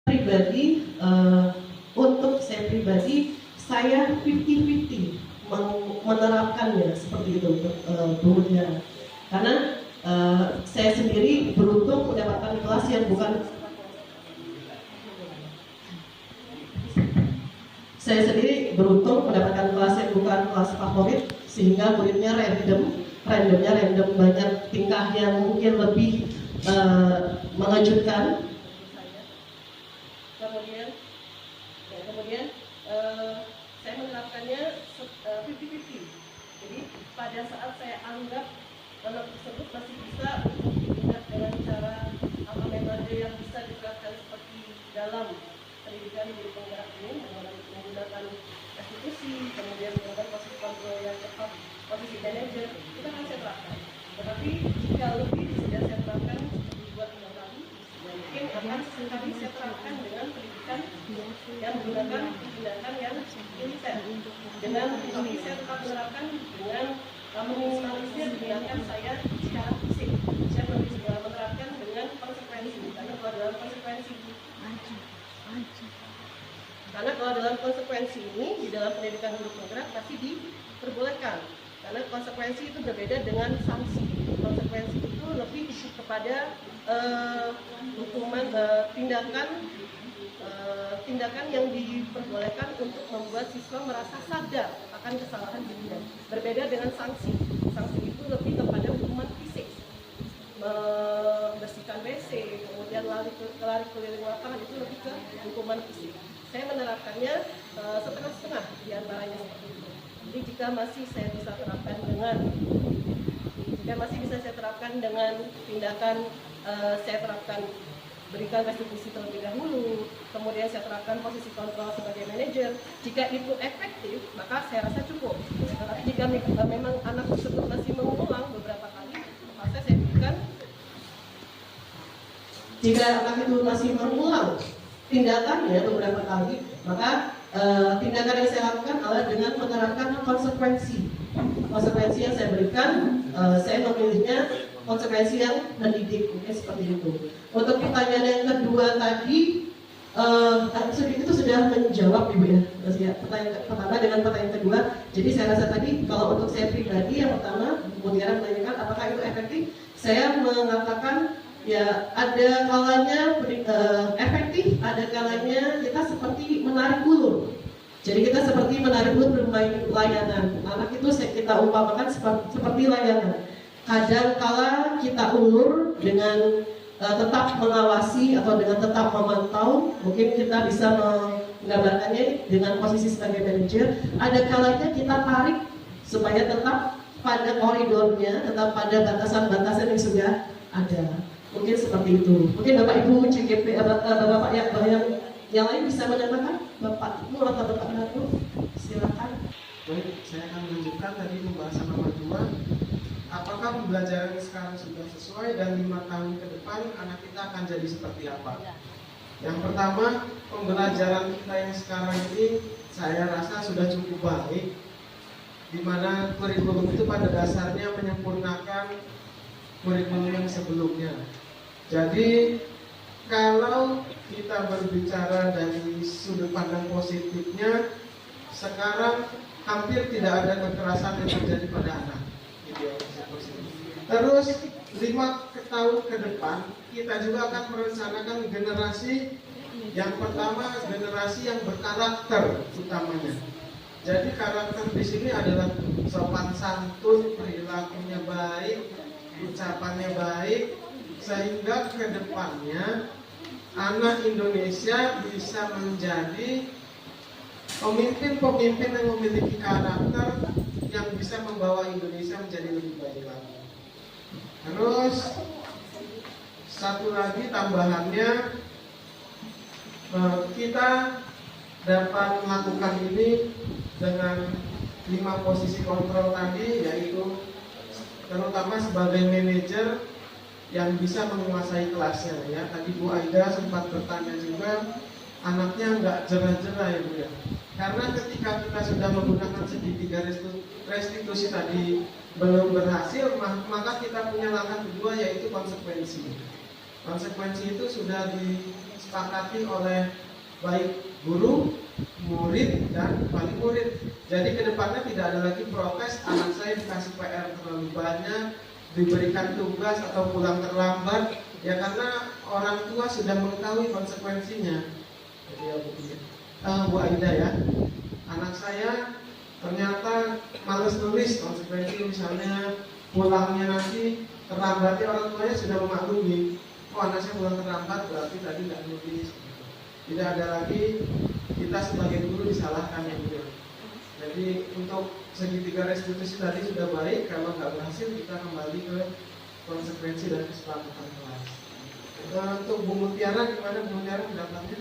pribadi, untuk saya pribadi, saya 50-50 menerapkannya seperti itu untuk Bu Mutiara. Karena saya sendiri beruntung mendapatkan kelas yang bukan kelas favorit, sehingga muridnya randomnya banyak tingkah yang mungkin lebih mengejutkan. Kemudian saya menerapkannya 50-50. Jadi pada saat saya anggap anak tersebut masih bisa ditindak dengan cara apa metode yang bisa diterapkan seperti dalam pendidikan guru penggerak ini, menggunakan restitusi, kemudian menggunakan posisi kontrol yang tepat, posisi manajer, itu akan saya terapkan. Tetapi jika lebih sudah saya terapkan seperti 2 tahun lalu, mungkin akan sesekali saya terapkan dengan pendidikan yang menggunakan tindakan yang militer. Dengan ini saya tetap menerapkan dengan meminimalisir tindakan saya secara fisik. Saya lebih menerapkan dengan konsekuensi, karena kalau dalam konsekuensi ini di dalam pendidikan guru penggerak pasti diperbolehkan, karena konsekuensi itu berbeda dengan sanksi. Konsekuensi itu lebih kepada hukuman, tindakan yang diperbolehkan untuk membuat siswa merasa sadar akan kesalahan dirinya. Berbeda dengan sanksi. Sanksi itu lebih kepada hukuman fisik, membersihkan WC, kemudian lari keliling lapangan, itu lebih ke hukuman fisik. Saya menerapkannya setengah-setengah di antaranya seperti itu. Jadi jika masih saya bisa terapkan dengan tindakan, saya terapkan berikan restitusi terlebih dahulu, kemudian saya terapkan posisi kontrol sebagai manajer. Jika itu efektif, maka saya rasa cukup. Tetapi jika memang anak tersebut masih mengulang beberapa kali, maka saya berikan. Jika anak itu masih mengulang tindakannya beberapa kali, maka tindakan yang saya lakukan adalah dengan menerapkan konsekuensi. Konsekuensi yang saya berikan, saya memilihnya konsekuensi yang mendidik, mungkin seperti itu. Untuk pertanyaan yang kedua tadi, itu sudah menjawab Ibu ya. Pertanyaan pertama dengan pertanyaan kedua. Jadi saya rasa tadi kalau untuk saya pribadi, yang pertama Mutiara menanyakan apakah itu efektif, saya mengatakan ya ada kalanya efektif, ada kalanya kita seperti menarik ulur. Jadi kita seperti menarik ulur bermain layangan. Anak itu kita umpamakan seperti layangan. Kadang kala kita ulur dengan tetap mengawasi atau dengan tetap memantau, mungkin kita bisa menggambarkannya dengan posisi sebagai manajer. Ada kalanya kita tarik supaya tetap pada koridornya, tetap pada batasan-batasan yang sudah ada. Mungkin seperti itu. Mungkin Bapak Ibu CGP, Bapak yang lain bisa menambahkan? Bapak Ibu atau Bapak Natu, silakan. Baik, saya akan melanjutkan tadi pembahasan nomor 2. Apakah pembelajaran sekarang sudah sesuai dan 5 tahun ke depan anak kita akan jadi seperti apa? Yang pertama, pembelajaran kita yang sekarang ini saya rasa sudah cukup baik, di mana kurikulum itu pada dasarnya menyempurnakan kurikulum yang sebelumnya. Jadi kalau kita berbicara dari sudut pandang positifnya, sekarang hampir tidak ada kekerasan yang terjadi pada anak. Terus 5 tahun ke depan kita juga akan merencanakan generasi yang pertama, generasi yang berkarakter utamanya. Jadi karakter di sini adalah sopan santun, perilakunya baik, ucapannya baik, sehingga ke depannya anak Indonesia bisa menjadi pemimpin-pemimpin yang memiliki karakter yang bisa membawa Indonesia menjadi lebih baik lagi. Terus satu lagi tambahannya, kita dapat melakukan ini dengan 5 posisi kontrol tadi, yaitu terutama sebagai manajer yang bisa menguasai kelasnya ya. Tadi Bu Aida sempat bertanya juga, anaknya nggak jerah-jerah ya Bu ya. Karena ketika kita sudah menggunakan segitiga restitusi tadi belum berhasil, maka kita punya langkah kedua, yaitu konsekuensi. Konsekuensi itu sudah disepakati oleh baik guru, murid, dan wali murid. Jadi kedepannya tidak ada lagi protes anak saya dikasih PR terlalu banyak, diberikan tugas atau pulang terlambat, ya karena orang tua sudah mengetahui konsekuensinya. Jadi ya Bu Aida ya, anak saya ternyata males nulis, konsekuensi misalnya pulangnya nanti terlambat, orang tuanya sudah memaklumi. Oh, anak saya pulang terlambat berarti tadi nggak nulis. Tidak ada lagi kita sebagai guru disalahkan gitu. Jadi untuk segitiga restitusi tadi sudah baik. Kalau nggak berhasil kita kembali ke konsekuensi dan kesepakatan kelas. Untuk Bu Mutiara gimana Bu Mutiara pendapatnya?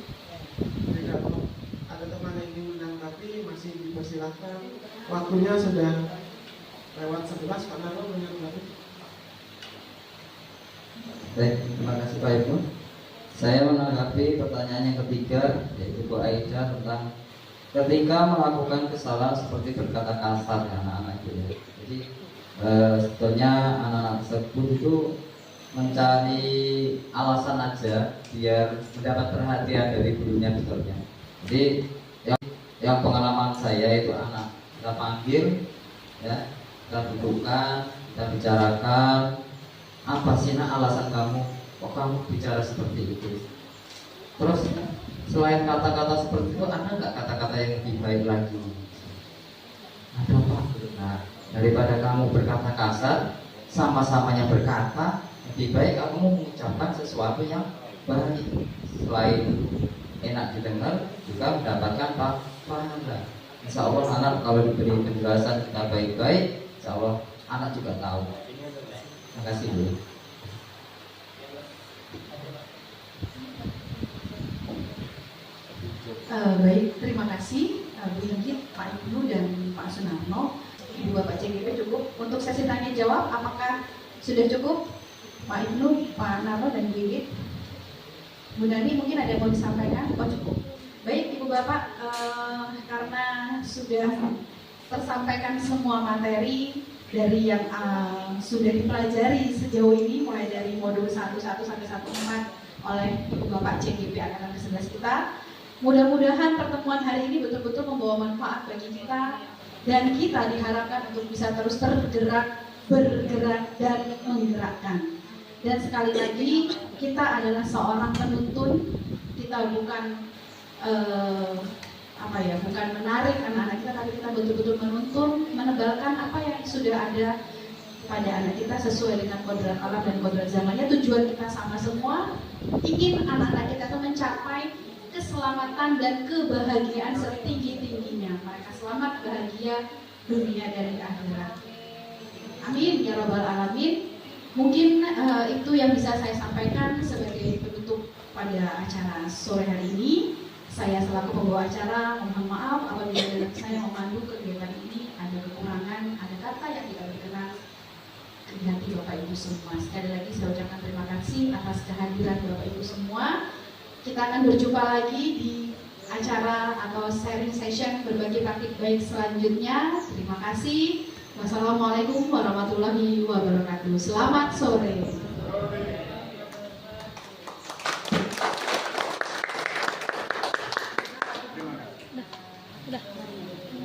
Jadi kalau ada teman yang ingin menanggapi masih dipersilahkan. Waktunya sudah lewat 11 Pak Naro menanggapi. Baik, terima kasih Pak Ibu. Saya menanggapi pertanyaan yang ketiga, yaitu Bu Aida tentang ketika melakukan kesalahan seperti berkata kasar ya anak-anak itu ya. Jadi sebetulnya anak-anak tersebut itu mencari alasan aja biar mendapat perhatian dari gurunya sebetulnya. Jadi yang pengalaman saya itu anak kita panggil ya, kita dudukkan, kita bicarakan, apa sih nak alasan kamu? Kok kamu bicara seperti itu? Terus selain kata-kata seperti itu, ada nggak kata-kata yang lebih baik lagi? Ada apa? Nah, daripada kamu berkata kasar, sama-samanya berkata, lebih baik kamu mengucapkan sesuatu yang baik. Selain enak didengar, juga mendapatkan pahala. Insya Allah anak kalau diberi penjelasan kita baik-baik, insya Allah anak juga tahu. Terima kasih Bu. Baik, terima kasih Bu Inggit, Pak Ibnu dan Pak Sunarno. Ibu Bapak CGP cukup untuk sesi tanya jawab. Apakah sudah cukup Pak Ibnu, Pak Naro dan Bu Inggit? Bu Nani mungkin ada yang mau disampaikan? Oh cukup. Baik Ibu Bapak, karena sudah tersampaikan semua materi dari yang sudah dipelajari sejauh ini, mulai dari modul 11 sampai 14 oleh Ibu Bapak CGP Angkatan ke-11 kita. Mudah-mudahan pertemuan hari ini betul-betul membawa manfaat bagi kita, dan kita diharapkan untuk bisa terus tergerak, bergerak, dan menggerakkan. Dan sekali lagi, kita adalah seorang penuntun. Kita bukan bukan menarik anak-anak kita, tapi kita betul-betul menuntun, menebalkan apa yang sudah ada pada anak kita sesuai dengan kodrat alam dan kodrat zamannya. Tujuan kita sama semua, ingin anak-anak kita itu mencapai keselamatan dan kebahagiaan setinggi-tingginya. Mereka selamat, bahagia dunia dan akhirat. Amin ya rabbal alamin. Mungkin itu yang bisa saya sampaikan sebagai penutup pada acara sore hari ini. Saya selaku pembawa acara mohon maaf apabila saya memandu kegiatan ini ada kekurangan, ada kata yang tidak berkenan di hati Bapak Ibu semua. Sekali lagi saya ucapkan terima kasih atas kehadiran Bapak Ibu semua. Kita akan berjumpa lagi di acara atau sharing session berbagi praktik baik selanjutnya. Terima kasih. Wassalamualaikum warahmatullahi wabarakatuh. Selamat sore.